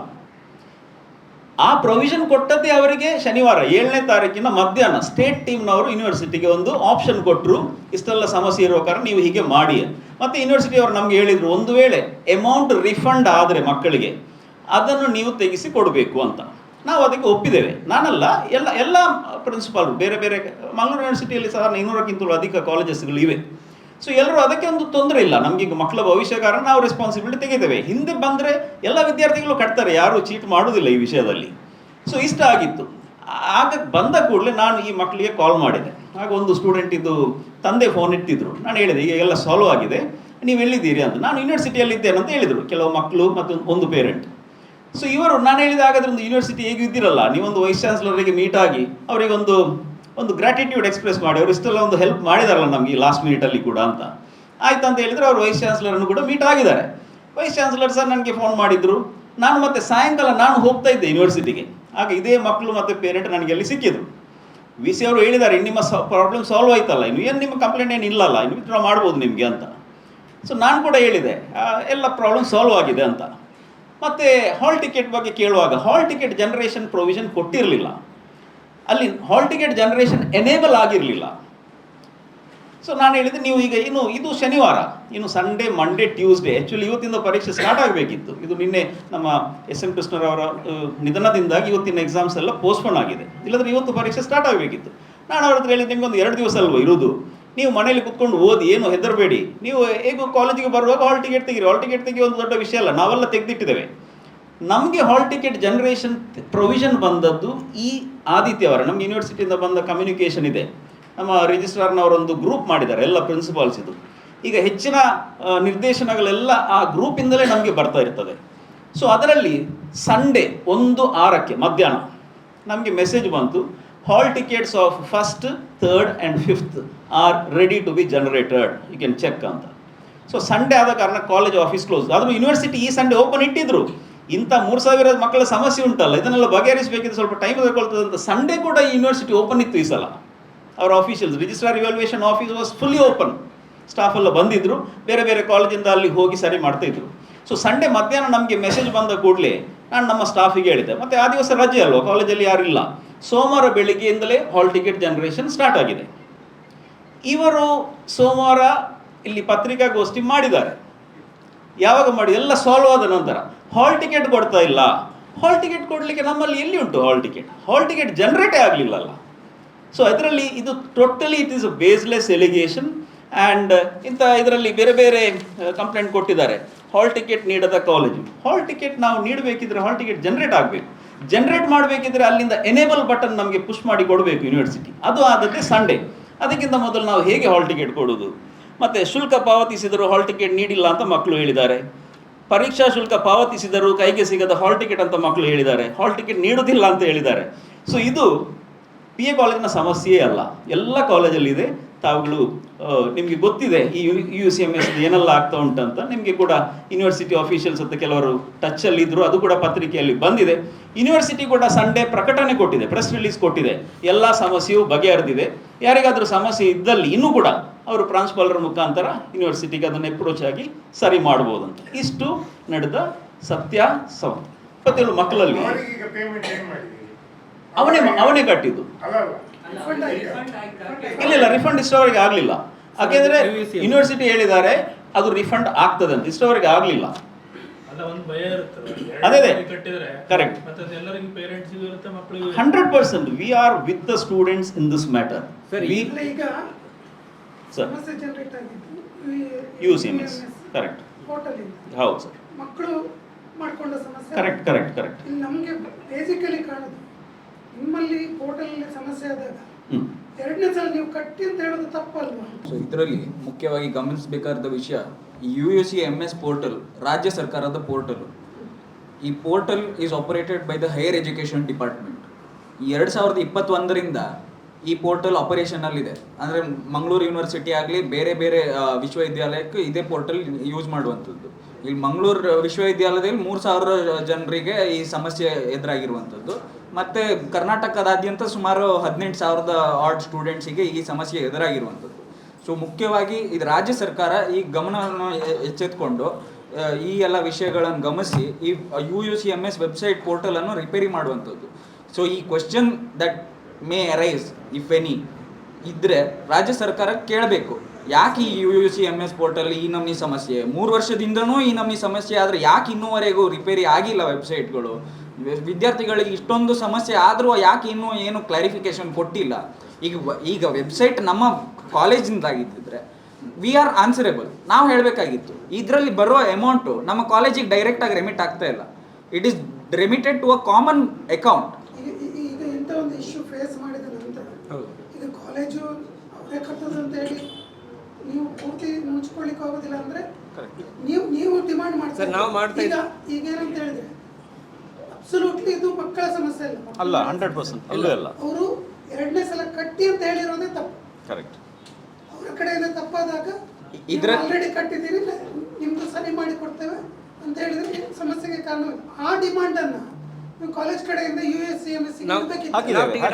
ಆ ಪ್ರೊವಿಷನ್ ಕೊಟ್ಟದ್ದೇ ಅವರಿಗೆ ಶನಿವಾರ 7ನೇ ತಾರೀಕಿನ ಮಧ್ಯಾಹ್ನ ಸ್ಟೇಟ್ ಟೀಮ್ನವರು ಯೂನಿವರ್ಸಿಟಿಗೆ ಒಂದು ಆಪ್ಷನ್ ಕೊಟ್ಟರು, ಇಷ್ಟೆಲ್ಲ ಸಮಸ್ಯೆ ಇರೋ ಕಾರಣ ನೀವು ಹೀಗೆ ಮಾಡಿ. ಮತ್ತು ಯೂನಿವರ್ಸಿಟಿ ಅವರು ನಮಗೆ ಹೇಳಿದರು, ಒಂದು ವೇಳೆ ಅಮೌಂಟ್ ರಿಫಂಡ್ ಆದರೆ ಮಕ್ಕಳಿಗೆ ಅದನ್ನು ನೀವು ತೆಗೆಸಿ ಕೊಡಬೇಕು ಅಂತ. ನಾವು ಅದಕ್ಕೆ ಒಪ್ಪಿದ್ದೇವೆ. ನಾನಲ್ಲ, ಎಲ್ಲ ಪ್ರಿನ್ಸಿಪಾಲ್ರು, ಬೇರೆ ಬೇರೆ ಮಂಗಳೂರು ಯೂನಿವರ್ಸಿಟಿಯಲ್ಲಿ ಸಹ 200ಕ್ಕಿಂತಲೂ ಅಧಿಕ ಕಾಲೇಜಸ್ಗಳಿವೆ. ಸೊ ಎಲ್ಲರೂ ಅದಕ್ಕೆ ಒಂದು ತೊಂದರೆ ಇಲ್ಲ, ನಮಗೀಗ ಮಕ್ಕಳ ಭವಿಷ್ಯ ಕಾರಣ ನಾವು ರೆಸ್ಪಾನ್ಸಿಬಿಲಿಟಿ ತೆಗಿತೇವೆ. ಹಿಂದೆ ಬಂದರೆ ಎಲ್ಲ ವಿದ್ಯಾರ್ಥಿಗಳು ಕಟ್ತಾರೆ, ಯಾರೂ ಚೀಟ್ ಮಾಡೋದಿಲ್ಲ ಈ ವಿಷಯದಲ್ಲಿ. ಸೊ ಇಷ್ಟ ಆಗಿತ್ತು. ಆಗ ಬಂದ ಕೂಡಲೇ ನಾನು ಈ ಮಕ್ಕಳಿಗೆ ಕಾಲ್ ಮಾಡಿದೆ. ಆಗ ಒಂದು ಸ್ಟೂಡೆಂಟ್ ಇದು ತಂದೆ ಫೋನ್ ಇಟ್ಟಿದ್ರು. ನಾನು ಹೇಳಿದೆ, ಈಗ ಎಲ್ಲ ಸಾಲ್ವ್ ಆಗಿದೆ, ನೀವು ಎಲ್ಲಿದ್ದೀರಿ ಅಂತ. ನಾನು ಯೂನಿವರ್ಸಿಟಿಯಲ್ಲಿ ಇದ್ದೇನೆ ಅಂತ ಹೇಳಿದರು ಕೆಲವು ಮಕ್ಕಳು ಮತ್ತು ಒಂದು ಪೇರೆಂಟ್. ಸೊ ಇವರು ನಾನು ಹೇಳಿದ, ಹಾಗಾದ್ರೆ ಒಂದು ಯೂನಿವರ್ಸಿಟಿ ಹೇಗೆ ಇದ್ದಿರಲ್ಲ, ನೀವೊಂದು ವೈಸ್ ಚಾನ್ಸಲರಿಗೆ ಮೀಟ್ ಆಗಿ ಅವರಿಗೆ ಒಂದು ಗ್ರ್ಯಾಟಿಟ್ಯೂಡ್ ಎಕ್ಸ್ಪ್ರೆಸ್ ಮಾಡಿ, ಅವರು ಇಷ್ಟೆಲ್ಲ ಒಂದು ಹೆಲ್ಪ್ ಮಾಡಿದಾರಲ್ಲ ನಮಗೆ ಲಾಸ್ಟ್ ಮಿನಿಟಲ್ಲಿ ಕೂಡ ಅಂತ. ಆಯ್ತು ಅಂತ ಹೇಳಿದರೆ ಅವರು ವೈಸ್ ಚಾನ್ಸಲರನ್ನು ಕೂಡ ಮೀಟ್ ಆಗಿದ್ದಾರೆ. ವೈಸ್ ಚಾನ್ಸಲರ್ ಸರ್ ನನಗೆ ಫೋನ್ ಮಾಡಿದರು. ನಾನು ಮತ್ತೆ ಸಾಯಂಕಾಲ ನಾನು ಹೋಗ್ತಾ ಇದ್ದೆ ಯೂನಿವರ್ಸಿಟಿಗೆ. ಆಗ ಇದೇ ಮಕ್ಕಳು ಮತ್ತು ಪೇರೆಂಟ್ ನನಗೆ ಅಲ್ಲಿ ಸಿಕ್ಕಿದ್ರು. ವಿ ಸಿ ಅವರು ಹೇಳಿದ್ದಾರೆ, ನಿಮ್ಮ ಪ್ರಾಬ್ಲಮ್ ಸಾಲ್ವ್ ಆಯ್ತಲ್ಲ, ಇನ್ನು ಏನು ನಿಮ್ಮ ಕಂಪ್ಲೇಂಟ್ ಏನು ಇಲ್ಲಲ್ಲ, ಇನ್ನು ವಿತ್ಡ್ರಾ ಮಾಡ್ಬೋದು ನಿಮಗೆ ಅಂತ. ಸೊ ನಾನು ಕೂಡ ಹೇಳಿದೆ ಎಲ್ಲ ಪ್ರಾಬ್ಲಮ್ ಸಾಲ್ವ್ ಆಗಿದೆ ಅಂತ. ಮತ್ತು ಹಾಲ್ ಟಿಕೆಟ್ ಬಗ್ಗೆ ಕೇಳುವಾಗ ಹಾಲ್ ಟಿಕೆಟ್ ಜನರೇಷನ್ ಪ್ರೊವಿಷನ್ ಕೊಟ್ಟಿರಲಿಲ್ಲ, ಅಲ್ಲಿ ಹಾಲ್ ಟಿಕೆಟ್ ಜನರೇಷನ್ ಎನೇಬಲ್ ಆಗಿರಲಿಲ್ಲ. ಸೊ ನಾನು ಹೇಳಿದೆ, ನೀವು ಈಗ ಇನ್ನು ಇದು ಶನಿವಾರ, ಇನ್ನು ಸಂಡೇ, ಮಂಡೇ, ಟ್ಯೂಸ್ಡೇ, ಆ್ಯಕ್ಚುಲಿ ಇವತ್ತಿಂದ ಪರೀಕ್ಷೆ ಸ್ಟಾರ್ಟ್ ಆಗಬೇಕಿತ್ತು. ಇದು ನಿನ್ನೆ ನಮ್ಮ ಎಸ್ ಎಂ ಕೃಷ್ಣರವರ ನಿಧನದಿಂದಾಗಿ ಇವತ್ತಿನ ಎಕ್ಸಾಮ್ಸ್ ಎಲ್ಲ ಪೋಸ್ಟ್ಪೋನ್ ಆಗಿದೆ, ಇಲ್ಲಾಂದರೆ ಇವತ್ತು ಪರೀಕ್ಷೆ ಸ್ಟಾರ್ಟ್ ಆಗಬೇಕಿತ್ತು. ನಾನು ಅವ್ರ ಹತ್ರ ಹೇಳಿದ್ದು, ನಿಮಗೊಂದು 2 ದಿವಸ ಅಲ್ವ ಇರೋದು, ನೀವು ಮನೇಲಿ ಕುತ್ಕೊಂಡು ಓದಿ, ಏನು ಹೆದರಬೇಡಿ, ನೀವು ಹೇಗೂ ಕಾಲೇಜಿಗೆ ಬರುವಾಗ ಹಾಲ್ ಟಿಕೆಟ್ ತೆಗೀರಿ, ಹಾಲ್ ಟಿಕೆಟ್ ತೆಗಿ ಒಂದು ದೊಡ್ಡ ವಿಷಯ ಅಲ್ಲ, ನಾವೆಲ್ಲ ತೆಗೆದಿಟ್ಟಿದ್ದೇವೆ. ನಮಗೆ ಹಾಲ್ ಟಿಕೆಟ್ ಜನರೇಷನ್ ಪ್ರೊವಿಷನ್ ಬಂದದ್ದು ಈ ಆದಿತ್ಯವಾರ. ನಮ್ಗೆ ಯೂನಿವರ್ಸಿಟಿಯಿಂದ ಬಂದ ಕಮ್ಯುನಿಕೇಷನ್ ಇದೆ, ನಮ್ಮ ರಿಜಿಸ್ಟ್ರಾರ್ನವರೊಂದು ಗ್ರೂಪ್ ಮಾಡಿದ್ದಾರೆ ಎಲ್ಲ ಪ್ರಿನ್ಸಿಪಾಲ್ಸ್ ಇದು. ಈಗ ಹೆಚ್ಚಿನ ನಿರ್ದೇಶನಗಳೆಲ್ಲ ಆ ಗ್ರೂಪಿಂದಲೇ ನಮಗೆ ಬರ್ತಾ ಇರ್ತದೆ. ಸೊ ಅದರಲ್ಲಿ ಸಂಡೇ 1:06 ಮಧ್ಯಾಹ್ನ ನಮಗೆ ಮೆಸೇಜ್ ಬಂತು, hall tickets of 1st, 3rd and 5th are ready to be generated, you can check ಅಂತ. ಸೊ ಸಂಡೇ ಆದ ಕಾರಣ ಕಾಲೇಜ್ ಆಫೀಸ್ ಕ್ಲೋಸ್. ಆದರೂ ಯೂನಿವರ್ಸಿಟಿ ಈ ಸಂಡೇ ಓಪನ್ ಇಟ್ಟಿದ್ರು. ಇಂಥ 3,000 ಮಕ್ಕಳ ಸಮಸ್ಯೆ ಉಂಟಲ್ಲ, ಇದನ್ನೆಲ್ಲ ಬಗೆಹರಿಸಬೇಕಿದ್ರೆ ಸ್ವಲ್ಪ ಟೈಮ್ ತಗೊಳ್ತದೆ ಅಂತ ಸಂಡೇ ಕೂಡ ಈ ಯೂನಿವರ್ಸಿಟಿ ಓಪನ್ ಇತ್ತು ಈ ಸಲ. ಅವರ officials, registrar evaluation office was fully open, staff ಎಲ್ಲ ಬಂದಿದ್ದರು, ಬೇರೆ ಬೇರೆ ಕಾಲೇಜಿಂದ ಅಲ್ಲಿ ಹೋಗಿ ಸರಿ ಮಾಡ್ತಾಯಿದ್ರು. ಸೊ ಸಂಡೇ ಮಧ್ಯಾಹ್ನ ನಮಗೆ ಮೆಸೇಜ್ ಬಂದ ಕೂಡಲೇ ನಾನು ನಮ್ಮ ಸ್ಟಾಫಿಗೆ ಹೇಳಿದೆ, ಮತ್ತು ಆ ದಿವಸ ರಜೆ ಅಲ್ವ, ಕಾಲೇಜಲ್ಲಿ ಯಾರಿಲ್ಲ, ಸೋಮವಾರ ಬೆಳಿಗ್ಗೆಯಿಂದಲೇ ಹಾಲ್ ಟಿಕೆಟ್ ಜನರೇಷನ್ ಸ್ಟಾರ್ಟ್ ಆಗಿದೆ. ಇವರು ಸೋಮವಾರ ಇಲ್ಲಿ ಪತ್ರಿಕಾಗೋಷ್ಠಿ ಮಾಡಿದ್ದಾರೆ. ಯಾವಾಗ ಮಾಡಿ ಎಲ್ಲ ಸಾಲ್ವ್ ಆದ ನಂತರ ಹಾಲ್ ಟಿಕೆಟ್ ಕೊಡ್ತಾ ಇಲ್ಲ. ಹಾಲ್ ಟಿಕೆಟ್ ಕೊಡಲಿಕ್ಕೆ ನಮ್ಮಲ್ಲಿ ಎಲ್ಲಿ ಉಂಟು ಹಾಲ್ ಟಿಕೆಟ್? ಹಾಲ್ ಟಿಕೆಟ್ ಜನರೇಟೇ ಆಗಲಿಲ್ಲಲ್ಲ. ಸೊ ಇದರಲ್ಲಿ ಇದು totally it is a baseless allegation. And ಇಂಥ ಇದರಲ್ಲಿ ಬೇರೆ ಬೇರೆ ಕಂಪ್ಲೇಂಟ್ ಕೊಟ್ಟಿದ್ದಾರೆ. ಹಾಲ್ ಟಿಕೆಟ್ ನೀಡದ ಕಾಲೇಜು, ಹಾಲ್ ಟಿಕೆಟ್ ನಾವು ನೀಡಬೇಕಿದ್ರೆ ಹಾಲ್ ಟಿಕೆಟ್ ಜನರೇಟ್ ಆಗಬೇಕು. ಜನರೇಟ್ ಮಾಡಬೇಕಿದ್ರೆ ಅಲ್ಲಿಂದ ಎನೇಬಲ್ ಬಟನ್ ನಮಗೆ ಪುಷ್ ಮಾಡಿ ಕೊಡಬೇಕು ಯೂನಿವರ್ಸಿಟಿ. ಅದು ಆದದ್ದೇ ಸಂಡೇ. ಅದಕ್ಕಿಂತ ಮೊದಲು ನಾವು ಹೇಗೆ ಹಾಲ್ ಟಿಕೆಟ್ ಕೊಡೋದು? ಮತ್ತು ಶುಲ್ಕ ಪಾವತಿಸಿದರೂ ಹಾಲ್ ಟಿಕೆಟ್ ನೀಡಿಲ್ಲ ಅಂತ ಮಕ್ಕಳು ಹೇಳಿದ್ದಾರೆ. ಪರೀಕ್ಷಾ ಶುಲ್ಕ ಪಾವತಿಸಿದರೂ ಕೈಗೆ ಸಿಗದ ಹಾಲ್ ಟಿಕೆಟ್ ಅಂತ ಮಕ್ಕಳು ಹೇಳಿದ್ದಾರೆ. ಹಾಲ್ ಟಿಕೆಟ್ ನೀಡುವುದಿಲ್ಲ ಅಂತ ಹೇಳಿದ್ದಾರೆ. ಸೊ ಇದು ಪಿ ಎ ಕಾಲೇಜಿನ ಸಮಸ್ಯೆಯೇ ಅಲ್ಲ, ಎಲ್ಲ ಕಾಲೇಜಲ್ಲಿದೆ. ತಾವುಗಳು ನಿಮಗೆ ಗೊತ್ತಿದೆ ಈ UUCMS ಏನೆಲ್ಲ ಆಗ್ತಾ ಉಂಟಂತ. ನಿಮಗೆ ಕೂಡ ಯೂನಿವರ್ಸಿಟಿ ಆಫೀಷಿಯಲ್ಸ್ ಅಂತ ಕೆಲವರು ಟಚ್ಚಲ್ಲಿದ್ದರು, ಅದು ಕೂಡ ಪತ್ರಿಕೆಯಲ್ಲಿ ಬಂದಿದೆ. ಯೂನಿವರ್ಸಿಟಿ ಕೂಡ ಸಂಡೇ ಪ್ರಕಟಣೆ ಕೊಟ್ಟಿದೆ, ಪ್ರೆಸ್ ರಿಲೀಸ್ ಕೊಟ್ಟಿದೆ, ಎಲ್ಲ ಸಮಸ್ಯೆಯು ಬಗೆಹರಿದಿದೆ. ಯಾರಿಗಾದರೂ ಸಮಸ್ಯೆ ಇದ್ದಲ್ಲಿ ಇನ್ನೂ ಕೂಡ ಅವರು ಪ್ರಾಂಶುಪಾಲರ ಮುಖಾಂತರ ಯೂನಿವರ್ಸಿಟಿಗೆ ಅದನ್ನು ಅಪ್ರೋಚ್ ಆಗಿ ಸರಿ ಮಾಡ್ಬೋದಂತ. ಇಷ್ಟು ನಡೆದ ಸತ್ಯ. 27 ಮಕ್ಕಳಲ್ಲಿ ಅವನೇ ಕಟ್ಟಿದ್ದು. ಇಲ್ಲ, ರಿಫಂಡ್ ಇಷ್ಟವರೆಗೆ ಆಗಲಿಲ್ಲ. ಯಾಕೆಂದ್ರೆ ಯೂನಿವರ್ಸಿಟಿ ಹೇಳಿದ್ದಾರೆ ಅದು ರಿಫಂಡ್ ಆಗ್ತದೆ ಅಂತ, ಇಷ್ಟವರೆಗೆ ಆಗಲಿಲ್ಲ. ಅದೇ correct. 100% we are with the students in this matter. UUCMS correct. ಹೌದು ಸರ್, ಮಕ್ಕಳು ಮಾಡ್ಕೊಂಡ ಸಮಸ್ಯೆ ಕರೆಕ್ಟ್ ಕರೆಕ್ಟ್ ಕರೆಕ್ಟ್. ನಮಗೆ ಬೇಸಿಕಲಿ ಕಾಣೋದು ನಿಮ್ಮಲ್ಲಿ ಪೋರ್ಟಲ್ ಸಮಸ್ಯೆ ಆದಾಗ 2ನೇ ಸಲ ನೀವು ಕಟ್ಟಿ ಅಂತ ಹೇಳೋದು ತಪ್ಪಲ್ವಾ? ಸೊ ಇದರಲ್ಲಿ ಮುಖ್ಯವಾಗಿ ಗಮನಿಸಬೇಕಾದ ವಿಷಯ, UUCMS ಪೋರ್ಟಲ್ ರಾಜ್ಯ ಸರ್ಕಾರದ ಪೋರ್ಟಲ್. ಈ portal is operated by the higher education department. 2021ರಿಂದ ಈ ಪೋರ್ಟಲ್ ಆಪರೇಷನಲ್ಲಿದೆ. ಅಂದರೆ ಮಂಗಳೂರು ಯೂನಿವರ್ಸಿಟಿ ಆಗಲಿ ಬೇರೆ ಬೇರೆ ವಿಶ್ವವಿದ್ಯಾಲಯಕ್ಕೆ ಇದೇ ಪೋರ್ಟಲ್ ಯೂಸ್ ಮಾಡುವಂಥದ್ದು. ಇಲ್ಲಿ ಮಂಗಳೂರು ವಿಶ್ವವಿದ್ಯಾಲಯದಲ್ಲಿ 3,000 ಜನರಿಗೆ ಈ ಸಮಸ್ಯೆ ಎದುರಾಗಿರುವಂಥದ್ದು. ಮತ್ತು ಕರ್ನಾಟಕದಾದ್ಯಂತ ಸುಮಾರು 18,000 ಆಡ್ ಸ್ಟೂಡೆಂಟ್ಸಿಗೆ ಈ ಸಮಸ್ಯೆ ಎದುರಾಗಿರುವಂಥದ್ದು. ಸೊ ಮುಖ್ಯವಾಗಿ ಇದು ರಾಜ್ಯ ಸರ್ಕಾರ ಈ ಗಮನವನ್ನು ಎಚ್ಚೆತ್ತುಕೊಂಡು ಈ ಎಲ್ಲ ವಿಷಯಗಳನ್ನು ಗಮನಿಸಿ ಈ UUCMS ವೆಬ್ಸೈಟ್ ಪೋರ್ಟಲನ್ನು ರಿಪೇರಿ ಮಾಡುವಂಥದ್ದು. ಸೊ ಈ question that may arise if any ಇದ್ದರೆ ರಾಜ್ಯ ಸರ್ಕಾರ ಕೇಳಬೇಕು, ಯಾಕೆ ಈ UUCMS ಪೋರ್ಟಲ್ ಈ ನಮೂನಿ ಸಮಸ್ಯೆ 3 ವರ್ಷದಿಂದನೂ ಈ ನಮೂನಿ ಸಮಸ್ಯೆ ಆದರೆ ಯಾಕೆ ಇನ್ನೂವರೆಗೂ ರಿಪೇರಿ ಆಗಿಲ್ಲ ವೆಬ್ಸೈಟ್ಗಳು? ವಿದ್ಯಾರ್ಥಿಗಳಿಗೆ ಇಷ್ಟೊಂದು ಸಮಸ್ಯೆ ಆದರೂ ಯಾಕೆ ಇನ್ನೂ ಏನು ಕ್ಲಾರಿಫಿಕೇಶನ್ ಕೊಟ್ಟಿಲ್ಲ? ಈಗ ವೆಬ್ಸೈಟ್ ನಮ್ಮ ಕಾಲೇಜಿಂದಾಗಿದ್ದರೆ ವಿ ಆರ್ ಆನ್ಸರೇಬಲ್, ನಾವು ಹೇಳಬೇಕಾಗಿತ್ತು. ಇದರಲ್ಲಿ ಬರುವ ಅಮೌಂಟು ನಮ್ಮ ಕಾಲೇಜಿಗೆ ಡೈರೆಕ್ಟಾಗಿ ರೆಮಿಟ್ ಆಗ್ತಾ ಇಲ್ಲ. It is remitted to a common account. ಈಗ ಇಂಥ ಒಂದು ಇಶ್ಯೂ ಫೇಸ್ ಮಾಡಿದ ನಂತರ ಈಗ ಕಾಲೇಜು ಅವರೇ ಕಟ್ಟೋದು ಅಂತ ಹೇಳಿ ನೀವು ಪೂರ್ತಿ ಮುಚ್ಕೊಳ್ಳಿಕ್ಕೆ ಆಗೋದಿಲ್ಲ ಅಂದರೆ ನೀವು ಡಿಮಾಂಡ್ ಮಾಡ್ತೀವಿ. ಈಗ ಏನಂತ ಹೇಳಿದ್ರೆ ಅಬ್ಸಲ್ಯೂಟ್ಲಿ ಇದು ಮಕ್ಕಳ ಸಮಸ್ಯೆ ಅಲ್ಲ, 100% ಅಲ್ಲೂ ಅಲ್ಲ. ಅವರು 2ನೇ ಸಲ ಕಟ್ಟಿ ಅಂತ ಹೇಳಿರೋದೇ ತಪ್ಪು. ಕರೆಕ್ಟ್. ಅವರ ಕಡೆಯಿಂದ ತಪ್ಪಾದಾಗ ಆಲ್ರೆಡಿ ಕಟ್ಟಿದ್ದೀರಿ, ನಿಮ್ದು ಸರಿ ಮಾಡಿ ಕೊಡ್ತೇವೆ ಅಂತ ಹೇಳಿದ್ರೆ ಸಮಸ್ಯೆಗೆ ಕಾರಣ. ಆ ಡಿಮಾಂಡನ್ನು ಕಾಲೇಜ್ ಕಡೆಯಿಂದ USCMS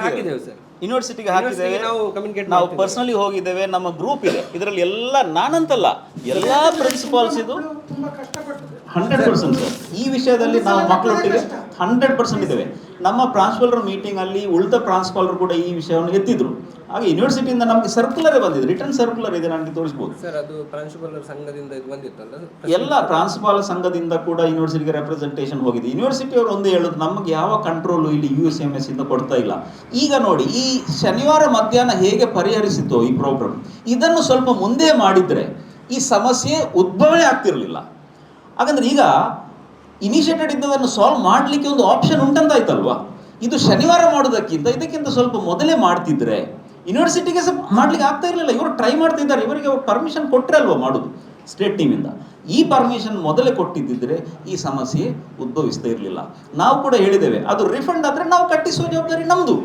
ಹಾಕಿದ್ದೇವೆ ಸರ್. ಯೂನಿವರ್ಸಿಟಿಗೆ ಹಾಕಿದ್ದೇವೆ, ನಾವು communicate ನಾವು ಮಾಡ್ತಿದ್ದೇವೆ. ಪರ್ಸನಲಿ ಹೋಗಿದ್ದೇವೆ, ನಮ್ಮ ಗ್ರೂಪ್ ಇದೆ ಇದರಲ್ಲಿ ಎಲ್ಲ, ನಾನಂತಲ್ಲ ಎಲ್ಲ ಪ್ರಿನ್ಸಿಪಾಲ್ಸ್ ಇದು ತುಂಬಾ ಕಷ್ಟಪಟ್ಟು 100% ಸರ್. ಈ ವಿಷಯದಲ್ಲಿ ನಾವು ಮಕ್ಕಳೊಟ್ಟಿಗೆ 100% ಇದ್ದೇವೆ. ನಮ್ಮ ಪ್ರಾಂಶುಪಾಲರ್ ಮೀಟಿಂಗ್ ಅಲ್ಲಿ ಉಳಿದ ಪ್ರಾಂಶುಪಾಲರು ಕೂಡ ಈ ವಿಷಯವನ್ನು ಎತ್ತಿದ್ರು. ಹಾಗೆ ಯೂನಿವರ್ಸಿಟಿಯಿಂದ ನಮಗೆ ಸರ್ಕ್ಯುಲರೇ ಬಂದಿದೆ, ರಿಟರ್ನ್ ಸರ್ಕ್ಯುಲರ್ ಇದೆ, ನನಗೆ ತೋರಿಸಬಹುದು ಸರ್. ಅದು ಪ್ರಾಂಶುಪಾಲರ ಸಂಘದಿಂದ ಇದು ಬಂದಿತ್ತಲ್ಲ, ಎಲ್ಲ ಪ್ರಾಂಶುಪಾಲ ಸಂಘದಿಂದ ಕೂಡ ಯೂನಿವರ್ಸಿಟಿಗೆ ರೆಪ್ರೆಸೆಂಟೇಷನ್ ಹೋಗಿದೆ. ಯೂನಿವರ್ಸಿಟಿ ಅವರು ಒಂದೇ ಹೇಳೋದು, ನಮಗೆ ಯಾವ ಕಂಟ್ರೋಲು ಇಲ್ಲಿ USMS ಇಂದ ಕೊಡ್ತಾ ಇಲ್ಲ. ಈಗ ನೋಡಿ, ಈ ಶನಿವಾರ ಮಧ್ಯಾಹ್ನ ಹೇಗೆ ಪರಿಹರಿಸಿತ್ತು ಈ ಪ್ರೋಗ್ರಾಮ್, ಇದನ್ನು ಸ್ವಲ್ಪ ಮುಂದೆ ಮಾಡಿದ್ರೆ ಈ ಸಮಸ್ಯೆ ಉದ್ಭವನೇ ಆಗ್ತಿರಲಿಲ್ಲ. ಹಾಗಂದ್ರೆ ಈಗ ಇನಿಷಿಯೇಟೆಡ್ ಇದ್ದದನ್ನು ಸಾಲ್ವ್ ಮಾಡಲಿಕ್ಕೆ ಒಂದು ಆಪ್ಷನ್ ಉಂಟಂತಾಯ್ತಲ್ವಾ. ಇದು ಶನಿವಾರ ಮಾಡೋದಕ್ಕಿಂತ ಇದಕ್ಕಿಂತ ಸ್ವಲ್ಪ ಮೊದಲೇ ಮಾಡ್ತಿದ್ರೆ ಯೂನಿವರ್ಸಿಟಿಗೆ ಸಹ ಮಾಡ್ಲಿಕ್ಕೆ ಆಗ್ತಾ ಇರಲಿಲ್ಲ. ಇವರು ಟ್ರೈ ಮಾಡ್ತಿದ್ದಾರೆ, ಇವರಿಗೆ ಪರ್ಮಿಷನ್ ಕೊಟ್ಟರೆ ಅಲ್ವಾ ಮಾಡೋದು ಸ್ಟೇಟ್ ಟೀಮಿಂದ. ಈ ಪರ್ಮಿಷನ್ ಮೊದಲೇ ಕೊಟ್ಟಿದ್ದಿದ್ರೆ ಈ ಸಮಸ್ಯೆ ಉದ್ಭವಿಸ್ತಾ ಇರಲಿಲ್ಲ. ನಾವು ಕೂಡ ಹೇಳಿದ್ದೇವೆ, ಅದು ರಿಫಂಡ್ ಆದರೆ ನಾವು ಕಟ್ಟಿಸುವ ಜವಾಬ್ದಾರಿ ನಮ್ಮದು.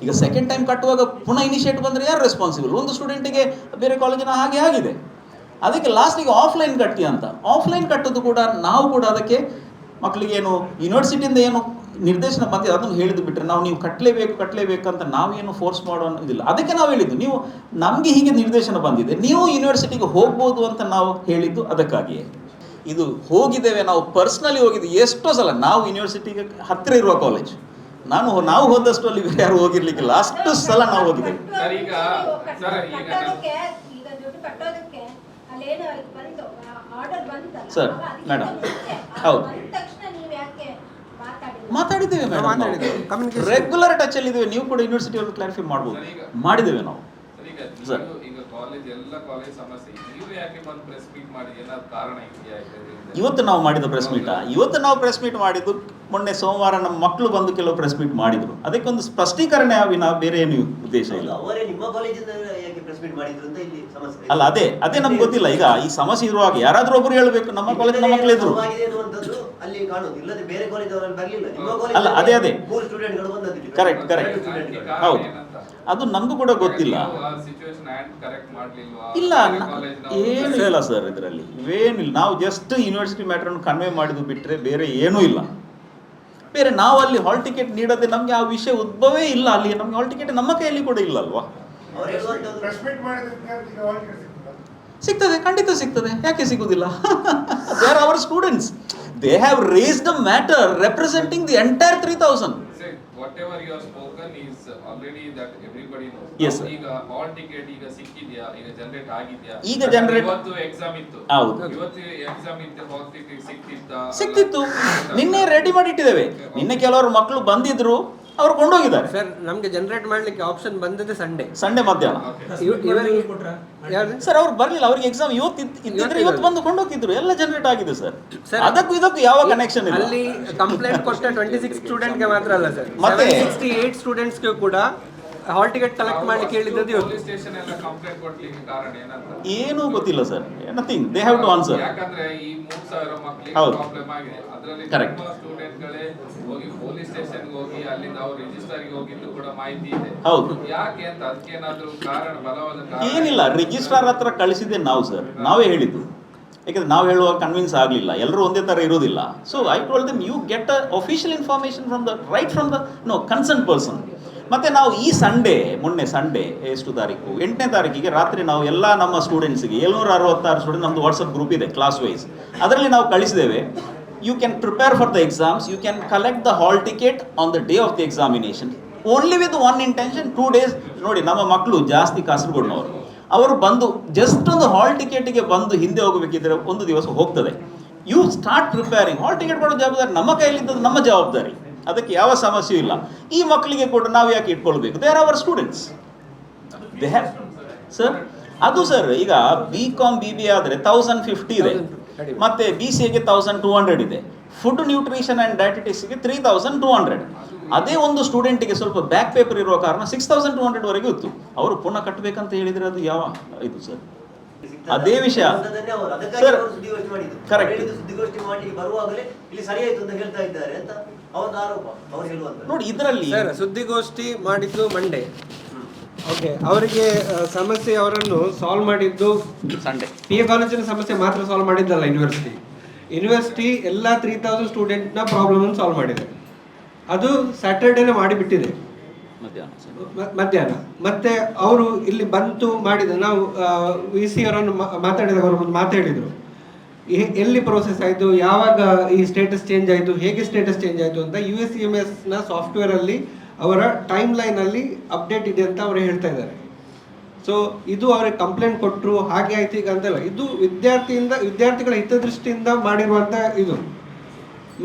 ಈಗ ಸೆಕೆಂಡ್ ಟೈಮ್ ಕಟ್ಟುವಾಗ ಪುನಃ ಇನಿಷಿಯೇಟ್ ಬಂದರೆ ಯಾರು ರೆಸ್ಪಾನ್ಸಿಬಲ್? ಒಂದು ಸ್ಟೂಡೆಂಟಿಗೆ ಬೇರೆ ಕಾಲೇಜಿನ ಹಾಗೆ ಆಗಿದೆ. ಅದಕ್ಕೆ ಲಾಸ್ಟಿಗೆ ಆಫ್ಲೈನ್ ಕಟ್ಟಿ ಅಂತ, ಆಫ್ಲೈನ್ ಕಟ್ಟೋದು ಕೂಡ ನಾವು ಕೂಡ ಅದಕ್ಕೆ ಮಕ್ಕಳಿಗೆ ಏನು ಯೂನಿವರ್ಸಿಟಿಯಿಂದ ಏನು ನಿರ್ದೇಶನ ಬಂದಿದೆ ಅದನ್ನು ಹೇಳಿದ್ದು ಬಿಟ್ಟರೆ ನಾವು ನೀವು ಕಟ್ಟಲೇಬೇಕು ಅಂತ ನಾವೇನು ಫೋರ್ಸ್ ಮಾಡೋ ಇದಿಲ್ಲ. ಅದಕ್ಕೆ ನಾವು ಹೇಳಿದ್ದು, ನೀವು ನಮಗೆ ಹೀಗೆ ನಿರ್ದೇಶನ ಬಂದಿದೆ, ನೀವು ಯೂನಿವರ್ಸಿಟಿಗೆ ಹೋಗ್ಬೋದು ಅಂತ ನಾವು ಹೇಳಿದ್ದು ಅದಕ್ಕಾಗಿಯೇ. ಇದು ಹೋಗಿದ್ದೇವೆ, ನಾವು ಪರ್ಸ್ನಲಿ ಹೋಗಿದ್ದು ಎಷ್ಟೋ ಸಲ. ನಾವು ಯೂನಿವರ್ಸಿಟಿಗೆ ಹತ್ತಿರ ಇರುವ ಕಾಲೇಜ್, ನಾವು ಹೋದಷ್ಟು ಅಲ್ಲಿ ಯಾರು ಹೋಗಿರ್ಲಿಕ್ಕಿಲ್ಲ, ಅಷ್ಟು ಸಲ ನಾವು ಹೋಗಿದ್ದೇವೆ. ಸರ್ ಮೇಡಮ್, ಹೌದು ಮಾತಾಡಿದ್ದೇವೆ ಮೇಡಮ್, ರೆಗ್ಯುಲರ್ ಟಚ್ ಅಲ್ಲಿ ಇದ್ದೇವೆ. ನೀವು ಕೂಡ ಯೂನಿವರ್ಸಿಟಿ ಅವ್ರಿಗೆ ಕ್ಲಾರಿಫೈ ಮಾಡ್ಬೋದು, ಮಾಡಿದ್ದೇವೆ ನಾವು ಸರ್. ಇವತ್ತು ನಾವು ಮಾಡಿದ ಪ್ರೆಸ್ ಮೀಟ್ ಮಾಡಿದ್ದು ಮೊನ್ನೆ ಸೋಮವಾರ ನಮ್ಮ ಮಕ್ಕಳು ಬಂದು ಕೆಲವು ಪ್ರೆಸ್ ಮೀಟ್ ಮಾಡಿದ್ರು. ಅದಕ್ಕೊಂದು ಸ್ಪಷ್ಟೀಕರಣ ವಿನ ಬೇರೆ ಏನು ಉದ್ದೇಶ ಇಲ್ಲ. ಅಲ್ಲ, ಅದೇ ನಮ್ಗೆ ಗೊತ್ತಿಲ್ಲ. ಈಗ ಈ ಸಮಸ್ಯೆ ಇರುವಾಗ ಯಾರಾದ್ರೂ ಒಬ್ರು ಹೇಳ್ಬೇಕು, ನಮ್ಮ ಕಾಲೇಜ್ ನಮ್ಮ ಮಕ್ಕಳು ಇದ್ರು. ಅಲ್ಲ, ಅದೇ ಕರೆಕ್ಟ್ ಹೌದು, ಅದು ನಮಗೂ ಕೂಡ ಗೊತ್ತಿಲ್ಲ. ಇಲ್ಲ, ಏನೂ ಇಲ್ಲ ಸರ್, ಇದರಲ್ಲಿ ಏನಿಲ್ಲ. ನಾವು ಜಸ್ಟ್ ಯೂನಿವರ್ಸಿಟಿ ಮ್ಯಾಟರ್ ಅನ್ನು ಕನ್ವೆ ಮಾಡಿದ್ದು ಬಿಟ್ಟರೆ ಬೇರೆ ಏನೂ ಇಲ್ಲ. ಬೇರೆ ನಾವು ಅಲ್ಲಿ ಹಾಲ್ ಟಿಕೆಟ್ ನೀಡದೆ ನಮಗೆ ಆ ವಿಷಯ ಉದ್ಭವೇ ಇಲ್ಲ. ಅಲ್ಲಿ ನಮ್ಗೆ ಹಾಲ್ ಟಿಕೆಟ್ ನಮ್ಮ ಕೈಯಲ್ಲಿ ಕೂಡ ಇಲ್ಲ ಅಲ್ವಾ. ಸಿಗ್ತದೆ, ಖಂಡಿತ ಸಿಗ್ತದೆ, ಯಾಕೆ ಸಿಗುದಿಲ್ಲ? They are hour students, they have raised a matter representing the entire 3000. Whatever you have spoken is already that everybody knows. Yes, sir. ಈಗ ಹಾಲ್ ಟಿಕೆಟ್ ಈಗ ಸಿಕ್ಕಿದ್ಯಾ, ಈಗ ಜನರೇಟ್ ಆಗಿದ್ಯಾ? ಈಗ ಜನರೇಟ್, ಇವತ್ತು ಎಕ್ಸಾಮ್ ಇತ್ತು, ಹೌದು, ಇವತ್ತು ಎಕ್ಸಾಮ್ ಇತ್ತು, ಹಾಲ್ ಟಿಕೆಟ್ ಸಿಕ್ತಿತ್ತು. ನಿನ್ನೆ ರೆಡಿ ಮಾಡಿ ಇಟ್ಟಿದ್ದೇವೆ. ನಿನ್ನೆ ಕೆಲವರು ಮಕ್ಕಳು ಬಂದಿದ್ರು, ಅವ್ರು ಕೊಂಡೋಗಿದ್ದಾರೆ ಸರ್. ನಮಗೆ ಜನರೇಟ್ ಮಾಡ್ಲಿಕ್ಕೆ ಆಪ್ಷನ್ ಬಂದದ್ದು ಸಂಡೇ ಮಧ್ಯಾಹ್ನ. ಸರ್ ಅವ್ರು ಬರ್ಲಿಲ್ಲ, ಅವ್ರಿಗೆ ಎಕ್ಸಾಮ್ ಇವತ್ತು ಇದ್ದಿದ್ರೆ ಇವತ್ತು ಬಂದು ಕೊಂಡೋಗಿದ್ರು. ಎಲ್ಲ ಜನರೇಟ್ ಆಗಿದೆ ಸರ್. ಅದಕ್ಕೂ ಇದಕ್ಕೂ ಯಾವ ಕನೆಕ್ಷನ್ ಇಲ್ಲ. ಅಲ್ಲಿ ಕಂಪ್ಲೇಂಟ್ ಕೊಟ್ಟ 26 ಸ್ಟೂಡೆಂಟ್ಗೆ ಮಾತ್ರ ಅಲ್ಲ ಸರ್, ಮತ್ತೆ 68 ಸ್ಟೂಡೆಂಟ್ಸ್ಗೆ ಕೂಡ ಹಾಲ್ ಟಿಕೆಟ್ ಕಲೆಕ್ಟ್ ಮಾಡ್ಲಿಕ್ಕೆ ಹೇಳಿದ್ದದ್ದು ಇವತ್ತು. ಪೊಲೀಸ್ ಸ್ಟೇಷನ್ ಎಲ್ಲ ಕಂಪ್ಲೇಂಟ್ ಕೊಡ್ಲಿಕ್ಕೆ ಕಾರಣ ಏನಂತ ಏನೂ ಗೊತ್ತಿಲ್ಲ sir. Nothing, they have to answer. ಯಾಕಂದ್ರೆ ಈ 3000 ಮಕ್ಕಳಿಗೆ ಹೌದು, ಪ್ರಾಬ್ಲಮ್ ಆಗಿದೆ. ಅದರಲ್ಲಿ ಕರೆಕ್ಟ್. ತುಂಬಾ ಸ್ಟೂಡೆಂಟ್ ಗಳೇ ಹೋಗಿ ಪೊಲೀಸ್ ಸ್ಟೇಷನ್ ಹೋಗಿ ಅಲ್ಲಿಂದ ಅವ್ರು ರಿಜಿಸ್ಟರ್ ಗೆ ಹೋಗಿದ್ದು ಕೂಡ ಮಾಹಿತಿ ಇದೆ. ಹೌದು, ಯಾಕೆ ಅಂತ ಅದಕ್ಕೇನಾದ್ರೂ ಕಾರಣ, ಬಲವಾದ ಕಾರಣ ಏನಿಲ್ಲ. ರಿಜಿಸ್ಟ್ರಾರ್ ಹತ್ರ ಕಳಿಸಿದ್ದೆ ನಾವು ಸರ್, ನಾವೇ ಹೇಳಿದ್ದು. ಯಾಕಂದ್ರೆ ನಾವು ಹೇಳುವಾಗ ಕನ್ವಿನ್ಸ್ ಆಗಲಿಲ್ಲ, ಎಲ್ಲರೂ ಒಂದೇ ಥರ ಇರೋದಿಲ್ಲ. So I told them, you get a official information from the concern person. ಮತ್ತು ನಾವು ಈ ಮೊನ್ನೆ ಸಂಡೇ ಎಷ್ಟು ತಾರೀಕು, 8ನೇ ತಾರೀಕಿಗೆ ರಾತ್ರಿ ನಾವು ಎಲ್ಲ ನಮ್ಮ ಸ್ಟೂಡೆಂಟ್ಸಿಗೆ 766 ಸ್ಟೂಡೆಂಟ್, ನಮ್ಮದು ವಾಟ್ಸಪ್ ಗ್ರೂಪ್ ಇದೆ ಕ್ಲಾಸ್ ವೈಸ್, ಅದರಲ್ಲಿ ನಾವು ಕಳಿಸಿದ್ದೇವೆ. You can prepare for the exams, you can collect the hall ticket on the day of the examination, only with one intention, 2 days. ನೋಡಿ, ನಮ್ಮ ಮಕ್ಕಳು ಜಾಸ್ತಿ ಕಾಸರಗೋಡಿನವರು, ಅವರು ಬಂದು ಜಸ್ಟ್ ಒಂದು ಹಾಲ್ ಟಿಕೆಟಿಗೆ ಬಂದು ಹಿಂದೆ ಹೋಗಬೇಕಿದ್ರೆ ಒಂದು ದಿವಸ ಹೋಗ್ತದೆ. You start preparing. Hall ticket ಮಾಡೋ ಜವಾಬ್ದಾರಿ ನಮ್ಮ ಕೈಯಲ್ಲಿದ್ದದ್ದು, ನಮ್ಮ ಜವಾಬ್ದಾರಿ, ಅದಕ್ಕೆ ಯಾವ ಸಮಸ್ಯೆ ಇಲ್ಲ. ಈ ಮಕ್ಕಳಿಗೆ ಕೂಡ ನಾವು ಯಾಕೆ ಇಟ್ಕೊಳ್ಬೇಕು? They are hour students, they have sir. ಅದು ಸರ್, ಈಗ BCom BBA ಆದರೆ 1050 ಇದೆ, ಮತ್ತೆ BCAಗೆ 1200 ಇದೆ, ಫುಡ್ ನ್ಯೂಟ್ರಿಷನ್ ಆ್ಯಂಡ್ ಡಯಟಿಟಿಕ್ಸ್ಗೆ 3200. ಅದೇ ಒಂದು ಸ್ಟೂಡೆಂಟಿಗೆ ಸ್ವಲ್ಪ ಬ್ಯಾಕ್ ಪೇಪರ್ ಇರುವ ಕಾರಣ 6200 ವರೆಗೂ ಇತ್ತು. ಅವರು ಪುನಃ ಕಟ್ಟಬೇಕಂತ ಹೇಳಿದರೆ ಅದು ಯಾವ ಇದು ಸರ್? ಅದೇ ವಿಷಯ ಸರ್, ಕರೆಕ್ಟ್. ನೋಡಿ, ಇದರಲ್ಲಿ ಸುದ್ದಿಗೋಷ್ಠಿ ಮಾಡಿದ್ದು ಮಂಡೇ, ಓಕೆ, ಅವರಿಗೆ ಸಮಸ್ಯೆ ಅವರನ್ನು ಸಾಲ್ವ್ ಮಾಡಿದ್ದು ಸಂಡೇ. PA ಕಾಲೇಜಿನ ಸಮಸ್ಯೆ ಮಾತ್ರ ಸಾಲ್ವ್ ಮಾಡಿದ್ದಲ್ಲ ಯೂನಿವರ್ಸಿಟಿ ಎಲ್ಲ 3000 ಸ್ಟೂಡೆಂಟ್ನ ಪ್ರಾಬ್ಲಮ್ ಸಾಲ್ವ್ ಮಾಡಿದೆ. ಅದು ಸ್ಯಾಟರ್ಡೇನೆ ಮಾಡಿಬಿಟ್ಟಿದೆ ಮಧ್ಯಾಹ್ನ. ಮತ್ತೆ ಅವರು ಇಲ್ಲಿ ಬಂತು ಮಾಡಿದ ನಾವು ವಿ ಸಿ ಅವರನ್ನು ಮಾತಾಡಿದಾಗ ಅವರು ಒಂದು ಮಾತಾಡಿದರು, ಎಲ್ಲಿ ಪ್ರೋಸೆಸ್ ಆಯಿತು, ಯಾವಾಗ ಈ ಸ್ಟೇಟಸ್ ಚೇಂಜ್ ಆಯಿತು, ಹೇಗೆ ಸ್ಟೇಟಸ್ ಚೇಂಜ್ ಆಯಿತು ಅಂತ USCMSನ ಸಾಫ್ಟ್ವೇರಲ್ಲಿ ಅವರ ಟೈಮ್ ಲೈನಲ್ಲಿ ಅಪ್ಡೇಟ್ ಇದೆ ಅಂತ ಅವರು ಹೇಳ್ತಾ ಇದ್ದಾರೆ. ಸೊ ಇದು ಅವ್ರಿಗೆ ಕಂಪ್ಲೇಂಟ್ ಕೊಟ್ಟರು ಹಾಗೆ ಆಯ್ತು ಈಗ ಅಂತಲ್ಲ, ಇದು ವಿದ್ಯಾರ್ಥಿಗಳ ಹಿತದೃಷ್ಟಿಯಿಂದ ಮಾಡಿರುವಂಥ ಇದು.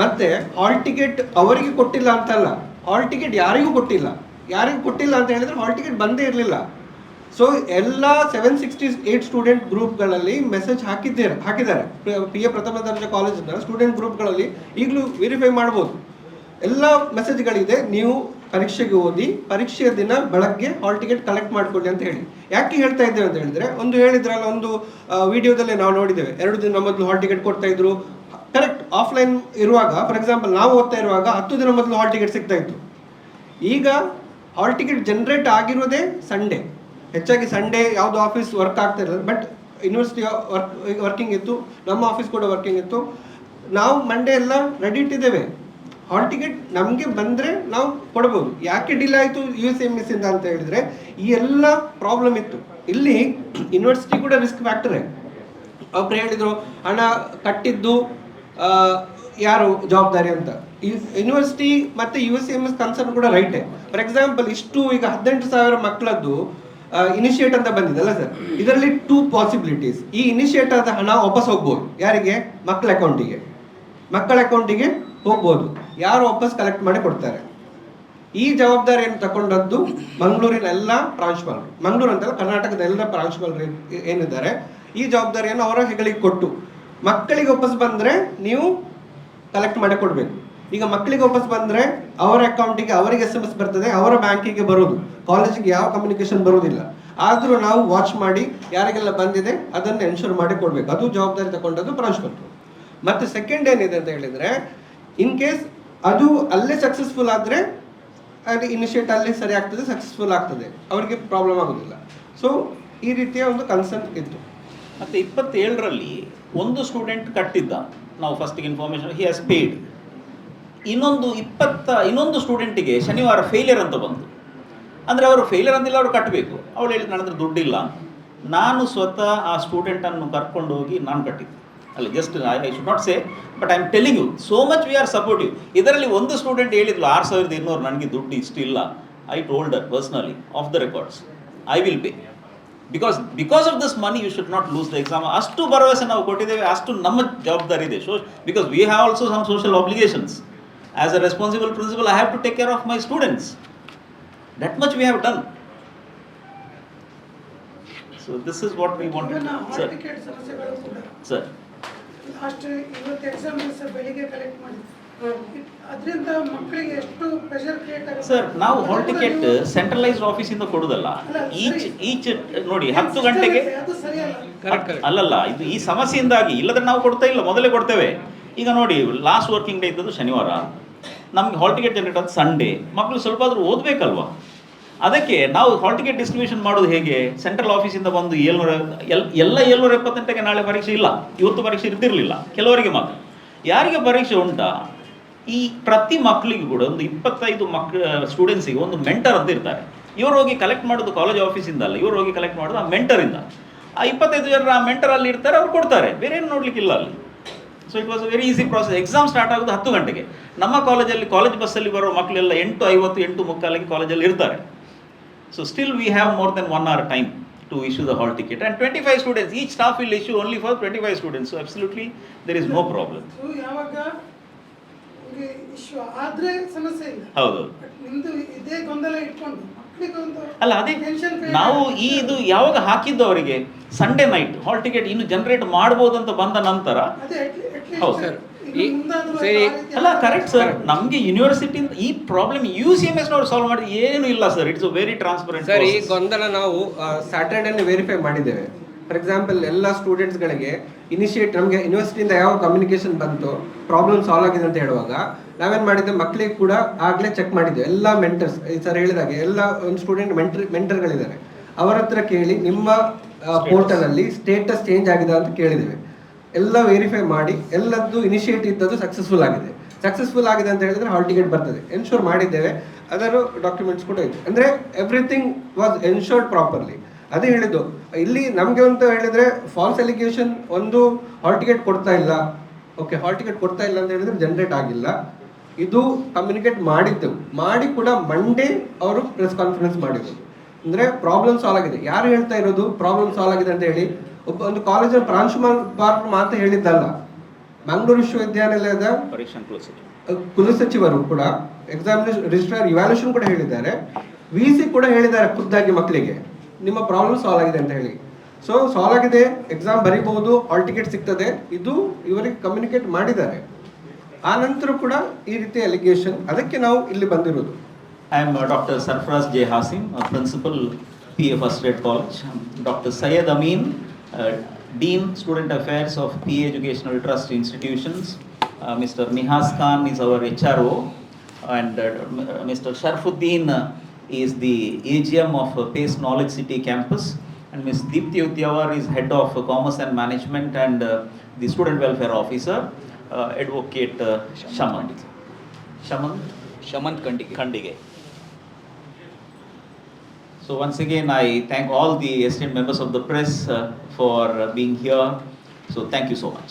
ಮತ್ತೆ ಹಾಲ್ ಟಿಕೆಟ್ ಅವರಿಗೆ ಕೊಟ್ಟಿಲ್ಲ ಅಂತಲ್ಲ, ಹಾಲ್ ಟಿಕೆಟ್ ಯಾರಿಗೂ ಕೊಟ್ಟಿಲ್ಲ ಅಂತ ಹೇಳಿದ್ರೆ ಹಾಲ್ ಟಿಕೆಟ್ ಬಂದೇ ಇರಲಿಲ್ಲ. ಸೊ ಎಲ್ಲ 768 ಸ್ಟೂಡೆಂಟ್ ಗ್ರೂಪ್ಗಳಲ್ಲಿ ಮೆಸೇಜ್ ಹಾಕಿದ್ದಾರೆ. PA ಪ್ರಥಮ ದರ್ಜೆ ಕಾಲೇಜಿನ ಸ್ಟೂಡೆಂಟ್ ಗ್ರೂಪ್ಗಳಲ್ಲಿ ಈಗಲೂ ವೆರಿಫೈ ಮಾಡ್ಬೋದು. ಎಲ್ಲ ಮೆಸೇಜ್ಗಳಿದೆ, ನೀವು ಪರೀಕ್ಷೆಗೆ ಓದಿ ಪರೀಕ್ಷೆಯ ದಿನ ಬೆಳಗ್ಗೆ ಹಾಲ್ ಟಿಕೆಟ್ ಕಲೆಕ್ಟ್ ಮಾಡ್ಕೊಳ್ಳಿ ಅಂತ ಹೇಳಿ. ಯಾಕೆ ಹೇಳ್ತಾ ಇದ್ದೇವೆ ಅಂತ ಹೇಳಿದ್ರೆ, ಒಂದು ಹೇಳಿದ್ರಲ್ಲ, ಒಂದು ವಿಡಿಯೋದಲ್ಲೇ ನಾವು ನೋಡಿದ್ದೇವೆ, 2 ದಿನ ಮೊದಲು ಹಾಲ್ ಟಿಕೆಟ್ ಕೊಡ್ತಾ ಇದ್ರು. ಕರೆಕ್ಟ್, ಆಫ್ಲೈನ್ ಇರುವಾಗ ಫಾರ್ ಎಕ್ಸಾಂಪಲ್ ನಾವು ಓದ್ತಾ ಇರುವಾಗ 10 ದಿನ ಮೊದಲು ಹಾಲ್ ಟಿಕೆಟ್ ಸಿಗ್ತಾ ಇತ್ತು. ಈಗ ಹಾಲ್ ಟಿಕೆಟ್ ಜನರೇಟ್ ಆಗಿರೋದೇ ಸಂಡೇ, ಹೆಚ್ಚಾಗಿ ಸಂಡೇ ಯಾವುದು ಆಫೀಸ್ ವರ್ಕ್ ಆಗ್ತಾ ಇರಲಿಲ್ಲ. ಬಟ್ ಯೂನಿವರ್ಸಿಟಿ ವರ್ಕಿಂಗ್ ಇತ್ತು, ನಮ್ಮ ಆಫೀಸ್ ಕೂಡ ವರ್ಕಿಂಗ್ ಇತ್ತು. ನಾವು ಮಂಡೇ ಎಲ್ಲ ರೆಡಿ ಇಟ್ಟಿದ್ದೇವೆ, ಹಾಲ್ ಟಿಕೆಟ್ ನಮಗೆ ಬಂದರೆ ನಾವು ಕೊಡ್ಬೋದು. ಯಾಕೆ ಡಿಲೇ ಆಯಿತು USCMS ಇಂದ ಅಂತ ಹೇಳಿದರೆ, ಈ ಎಲ್ಲ ಪ್ರಾಬ್ಲಮ್ ಇತ್ತು. ಇಲ್ಲಿ ಯೂನಿವರ್ಸಿಟಿ ಕೂಡ ರಿಸ್ಕ್ ಫ್ಯಾಕ್ಟರೇ. ಒಬ್ರು ಹೇಳಿದರು ಹಣ ಕಟ್ಟಿದ್ದು ಯಾರು ಜವಾಬ್ದಾರಿ ಅಂತ. ಯೂನಿವರ್ಸಿಟಿ ಮತ್ತು USCMS ಕನ್ಸರ್ನ್ ಕೂಡ ರೈಟೇ. ಫಾರ್ ಎಕ್ಸಾಂಪಲ್ ಇಷ್ಟು ಈಗ 18,000 ಮಕ್ಕಳದ್ದು ಇನಿಷಿಯೇಟ್ ಅಂತ ಬಂದಿದೆ ಅಲ್ಲ ಸರ್, ಇದರಲ್ಲಿ 2 ಪಾಸಿಬಿಲಿಟೀಸ್. ಈ ಇನಿಷಿಯೇಟ್ ಆದ ಹಣ ವಾಪಸ್ ಹೋಗ್ಬೋದು, ಯಾರಿಗೆ? ಮಕ್ಕಳ ಅಕೌಂಟಿಗೆ ಹೋಗ್ಬೋದು. ಯಾರು ವಾಪಸ್ ಕಲೆಕ್ಟ್ ಮಾಡಿ ಕೊಡ್ತಾರೆ. ಈ ಜವಾಬ್ದಾರಿಯನ್ನು ತಗೊಂಡದ್ದು ಮಂಗಳೂರಿನ ಎಲ್ಲ ಪ್ರಾಂಶುಪಾಲರು, ಮಂಗಳೂರು ಅಂತಲ್ಲ ಕರ್ನಾಟಕದ ಎಲ್ಲ ಪ್ರಾಂಶುಪಾಲರು ಏನಿದ್ದಾರೆ, ಈ ಜವಾಬ್ದಾರಿಯನ್ನು ಅವರ ಹೆಗಲಿಗೆ ಕೊಟ್ಟು, ಮಕ್ಕಳಿಗೆ ವಾಪಸ್ ಬಂದರೆ ನೀವು ಕಲೆಕ್ಟ್ ಮಾಡಿ ಕೊಡಬೇಕು. ಈಗ ಮಕ್ಕಳಿಗೆ ವಾಪಸ್ ಬಂದರೆ ಅವರ ಅಕೌಂಟಿಗೆ ಅವರಿಗೆ SMS ಬರ್ತದೆ, ಅವರ ಬ್ಯಾಂಕಿಗೆ ಬರೋದು, ಕಾಲೇಜಿಗೆ ಯಾವ ಕಮ್ಯುನಿಕೇಶನ್ ಬರೋದಿಲ್ಲ. ಆದರೂ ನಾವು ವಾಚ್ ಮಾಡಿ ಯಾರಿಗೆಲ್ಲ ಬಂದಿದೆ ಅದನ್ನು ಎನ್ಶೂರ್ ಮಾಡಿ ಕೊಡಬೇಕು. ಅದು ಜವಾಬ್ದಾರಿ ತಗೊಂಡದ್ದು ಪ್ರಾಂಶುಪಾಲರು. ಮತ್ತು ಸೆಕೆಂಡ್ ಏನಿದೆ ಅಂತ ಹೇಳಿದರೆ, ಇನ್ ಕೇಸ್ ಅದು ಅಲ್ಲೇ ಸಕ್ಸಸ್ಫುಲ್ ಆದರೆ ಅದು ಇನಿಷಿಯೇಟ್ ಅಲ್ಲಿ ಸರಿ ಆಗ್ತದೆ, ಸಕ್ಸಸ್ಫುಲ್ ಆಗ್ತದೆ, ಅವರಿಗೆ ಪ್ರಾಬ್ಲಮ್ ಆಗೋದಿಲ್ಲ. ಸೊ ಈ ರೀತಿಯ ಒಂದು ಕನ್ಸರ್ನ್ ಇತ್ತು. ಮತ್ತು 27ರಲ್ಲಿ ಒಂದು ಸ್ಟೂಡೆಂಟ್ ಕಟ್ಟಿದ್ದ, ನಾವು ಫಸ್ಟಿಗೆ ಇನ್ಫಾರ್ಮೇಷನ್ ಹಿ ಹ್ಯಾಸ್ ಪೇಯ್ಡ್. ಇನ್ನೊಂದು ಸ್ಟೂಡೆಂಟಿಗೆ ಶನಿವಾರ ಫೇಲಿಯರ್ ಅಂತ ಬಂತು. ಅಂದರೆ ಅವರು ಫೇಲಿಯರ್ ಅಂತಿಲ್ಲ, ಅವರು ಕಟ್ಟಬೇಕು. ಅವಳು ಹೇಳಿ ನನ್ನ ಹತ್ರ ದುಡ್ಡಿಲ್ಲ. ನಾನು ಸ್ವತಃ ಆ ಸ್ಟೂಡೆಂಟನ್ನು ಕರ್ಕೊಂಡು ಹೋಗಿ ನಾನು ಕಟ್ಟಿದ್ದೆ. ಅಲ್ಲ, just I should not say, but I am telling you so much we are supportive. ಇದರಲ್ಲಿ ಒಂದು ಸ್ಟೂಡೆಂಟ್ ಹೇಳಿದ್ಲು 6,200 ನನಗೆ ದುಡ್ಡು ಇಷ್ಟಿಲ್ಲ. I told her personally off the records I will pay, because of this money you should not lose the exam. ಅಷ್ಟು ಭರವಸೆ ನಾವು ಕೊಟ್ಟಿದ್ದೇವೆ, ಅಷ್ಟು ನಮ್ಮ ಜವಾಬ್ದಾರಿ ಇದೆ. Because we have also some social obligations. As a responsible principal I have to take care of my students. That much we have done. So this is what we wanted. Sir. Sir. Last ಇವತ್ತು exam ಬೆಳಿಗ್ಗೆ collect ಮಾಡಿ ಅದರಿಂದ ಮಕ್ಕಳಿಗೆ ಎಷ್ಟು pressure create ಆಗುತ್ತೆ sir. ನಾವು hall ticket centralised ಆಫೀಸಿಂದ ಕೊಡೋದಲ್ಲ. Each ನೋಡಿ 10 ಗಂಟೆಗೆ ಅಲ್ಲಲ್ಲ, ಇದು ಈ ಸಮಸ್ಯೆಯಿಂದಾಗಿ. ಇಲ್ಲದ್ರೆ ನಾವು ಕೊಡ್ತಾ ಇಲ್ಲ, ಮೊದಲೇ ಕೊಡ್ತೇವೆ. ಈಗ ನೋಡಿ, ಲಾಸ್ಟ್ ವರ್ಕಿಂಗ್ ಡೇ ಇದ್ದದ್ದು ಶನಿವಾರ, ನಮ್ಗೆ ಹಾಲ್ ಟಿಕೆಟ್ ಜನರೇಟ್ ಆದ ಸಂಡೇ. ಮಕ್ಕಳು ಸ್ವಲ್ಪ ಆದರೂ ಓದಬೇಕಲ್ವಾ? ಅದಕ್ಕೆ ನಾವು ಹಾಲ್ ಟಿಕೆಟ್ ಡಿಸ್ಟ್ರಿಬ್ಯೂಷನ್ ಮಾಡೋದು ಹೇಗೆ? ಸೆಂಟ್ರಲ್ ಆಫೀಸಿಂದ ಬಂದು 778 ನಾಳೆ ಪರೀಕ್ಷೆ ಇಲ್ಲ, ಇವತ್ತು ಪರೀಕ್ಷೆ ಇರ್ತಿರಲಿಲ್ಲ, ಕೆಲವರಿಗೆ ಮಾತ್ರ. ಯಾರಿಗೆ ಪರೀಕ್ಷೆ ಉಂಟಾ, ಈ ಪ್ರತಿ ಮಕ್ಕಳಿಗೂ ಕೂಡ ಒಂದು 25 ಸ್ಟೂಡೆಂಟ್ಸಿಗೆ ಒಂದು ಮೆಂಟರ್ ಅಂತ ಇರ್ತಾರೆ. ಇವರು ಹೋಗಿ ಕಲೆಕ್ಟ್ ಮಾಡೋದು ಕಾಲೇಜ್ ಆಫೀಸಿಂದ ಅಲ್ಲ, ಇವರು ಹೋಗಿ ಕಲೆಕ್ಟ್ ಮಾಡೋದು ಆ ಮೆಂಟರಿಂದ. ಆ 25 ಜನರು ಆ ಮೆಂಟರ್ ಅಲ್ಲಿ ಇರ್ತಾರೆ, ಅವ್ರು ಕೊಡ್ತಾರೆ, ಬೇರೆ ಏನು ನೋಡ್ಲಿಕ್ಕಿಲ್ಲ ಅಲ್ಲಿ. So it was a very easy process. Exam start ಆಗೋದು 10 ಗಂಟೆಗೆ. ನಮ್ಮ ಕಾಲೇಜಲ್ಲಿ ಕಾಲೇಜ್ ಬಸ್ಸಲ್ಲಿ ಬರೋ ಮಕ್ಕಳೆಲ್ಲ 8:50, 8:45 ಕಾಲೇಜಲ್ಲಿ ಇರ್ತಾರೆ. So still we have more than 1 hour time to issue the hall ticket, and 25 students, each staff will issue only for 25 students. So absolutely there is no problem. So ಯಾವಾಗ ಇಶ್ಯೂ ಆದ್ರೆ ಸಮಸ್ಯೆ ಇಲ್ಲ. ಹೌದು. ನಿಮ್ದು ಇದೇ ಗೊಂದಲ ಇಟ್ಕೊಂಡು ಮಕ್ಕಳಿಗೆ ಒಂದು ಅಲ್ಲ, ಅದೇ ನಾವು ಇದು ಯಾವಾಗ ಹಾಕಿದ್ದು ಅವರಿಗೆ ಸಂಡೇ ನೈಟ್ ಹಾಲ್ ಟಿಕೆಟ್ ಇನ್ನು ಜನರೇಟ್ ಮಾಡಬಹುದು ಅಂತ ಬಂದ ನಂತರ. ಹೌದು ಸರ್. ಅಲ್ಲ, ಕರೆಕ್ಟ್ ಸರ್. ನಮಗೆ ಯೂನಿವರ್ಸಿಟಿ ಈ ಪ್ರಾಬ್ಲಮ್ UCMS ನವರು ಸಾಲ್ವ್ ಮಾಡಿ ಏನು ಇಲ್ಲ sir. It's a very transparent. Sir, ಈ ಗೊಂದಲ ನಾವು ಸ್ಯಾಟರ್ಡೇನೆ ವೆರಿಫೈ ಮಾಡಿದ್ದೇವೆ. ಫಾರ್ ಎಕ್ಸಾಂಪಲ್ ಎಲ್ಲ ಸ್ಟೂಡೆಂಟ್ಸ್ಗಳಿಗೆ ಇನಿಷಿಯೇಟ್ ನಮಗೆ ಯೂನಿವರ್ಸಿಟಿಯಿಂದ ಯಾವ ಕಮ್ಯುನಿಕೇಶನ್ ಬಂತು, ಪ್ರಾಬ್ಲಮ್ ಸಾಲ್ವ್ ಆಗಿದೆ ಅಂತ ಹೇಳುವಾಗ ನಾವೇನು ಮಾಡಿದ್ದೆ, ಮಕ್ಕಳಿಗೆ ಕೂಡ ಆಗಲೇ ಚೆಕ್ ಮಾಡಿದ್ದೆ. ಎಲ್ಲ ಮೆಂಟರ್ಸ್, ಈ ಸರ್ ಹೇಳಿದಾಗೆ ಎಲ್ಲ ಒಂದು ಸ್ಟೂಡೆಂಟ್ ಮೆಂಟರ್ಗಳಿದ್ದಾರೆ, ಅವರ ಹತ್ರ ಕೇಳಿ ನಿಮ್ಮ ಪೋರ್ಟಲಲ್ಲಿ ಸ್ಟೇಟಸ್ ಚೇಂಜ್ ಆಗಿದೆ ಅಂತ ಕೇಳಿದ್ದೇವೆ. ಎಲ್ಲ ವೆರಿಫೈ ಮಾಡಿ ಎಲ್ಲದ್ದು ಇನಿಷಿಯೇಟ್ ಇದ್ದದ್ದು ಸಕ್ಸಸ್ಫುಲ್ ಆಗಿದೆ. ಸಕ್ಸಸ್ಫುಲ್ ಆಗಿದೆ ಅಂತ ಹೇಳಿದ್ರೆ ಹಾಲ್ ಟಿಕೆಟ್ ಬರ್ತದೆ. ಎನ್ಶೋರ್ ಮಾಡಿದ್ದೇವೆ, ಅದರ ಡಾಕ್ಯುಮೆಂಟ್ಸ್ ಕೂಡ ಇದೆ. ಅಂದರೆ ಎವ್ರಿಥಿಂಗ್ ವಾಸ್ ಎನ್ಶೋರ್ಡ್ ಪ್ರಾಪರ್ಲಿ. ಅದೇ ಹೇಳಿದ್ದು ಇಲ್ಲಿ ನಮಗೆ ಅಂತ ಹೇಳಿದ್ರೆ ಫಾಲ್ಸ್ ಅಲಿಗೇಷನ್, ಒಂದು ಹಾಲ್ ಟಿಕೆಟ್ ಕೊಡ್ತಾ ಇಲ್ಲ, ಓಕೆ ಹಾಲ್ ಟಿಕೆಟ್ ಕೊಡ್ತಾ ಇಲ್ಲ ಅಂತ ಹೇಳಿದ್ರೆ ಜನರೇಟ್ ಆಗಿಲ್ಲ. ಇದು ಕಮ್ಯುನಿಕೇಟ್ ಮಾಡಿದ್ದೆವು, ಮಾಡಿ ಕೂಡ ಮಂಡೇ ಅವರು ಪ್ರೆಸ್ ಕಾನ್ಫರೆನ್ಸ್ ಮಾಡಿದ್ರು. ಅಂದರೆ ಪ್ರಾಬ್ಲಮ್ ಸಾಲ್ವ್ ಆಗಿದೆ. ಯಾರು ಹೇಳ್ತಾ ಇರೋದು ಪ್ರಾಬ್ಲಮ್ ಸಾಲ್ವ್ ಆಗಿದೆ ಅಂತ ಹೇಳಿ? ಒಂದು ಕಾಲೇಜಿನ ಪ್ರಾಂಶುಪಾಲ ಮಾತ್ರ ಹೇಳಿದ್ದಲ್ಲ, ಮಂಗಳೂರು ವಿಶ್ವವಿದ್ಯಾನಿಲಯದ ಕುಲಸಚಿವರು ಕೂಡ, ಎಕ್ಸಾಮಿನೇಷನ್ ರಿಜಿಸ್ಟ್ರಾರ್ ಇವ್ಯಾಲ್ಯೂಷನ್ ಕೂಡ ಹೇಳಿದ್ದಾರೆ, VC ಕೂಡ ಹೇಳಿದ್ದಾರೆ ಖುದ್ದಾಗಿ ಮಕ್ಕಳಿಗೆ ನಿಮ್ಮ ಪ್ರಾಬ್ಲಮ್ ಸಾಲ್ವ್ ಆಗಿದೆ ಅಂತ ಹೇಳಿ. ಸೊ ಸಾಲ್ವ್ ಆಗಿದೆ, ಎಕ್ಸಾಮ್ ಬರೀಬಹುದು, ಹಾಲ್ ಟಿಕೆಟ್ ಸಿಗ್ತದೆ, ಇದು ಇವರಿಗೆ ಕಮ್ಯುನಿಕೇಟ್ ಮಾಡಿದ್ದಾರೆ. ಆ ನಂತರ ಕೂಡ ಈ ರೀತಿ ಅಲಿಗೇಷನ್, ಅದಕ್ಕೆ ನಾವು ಇಲ್ಲಿ ಬಂದಿರೋದು. I am Dr. Sarfraz J. Hasim, Principal, PA First Grade College. Dr. Syed Amin, Dean Student Affairs of PA Educational Trust Institutions. Mr. Mihas Khan is our HRO, and Mr. Sharfuddin is the AGM of Pace Knowledge City Campus, and Ms. Deepthi Utyawar is Head of Commerce and Management and the Student Welfare Officer, Advocate Shamanth ಕಂಡಿಗೆ. So once again, I thank all the esteemed members of the press for being here. So thank you so much.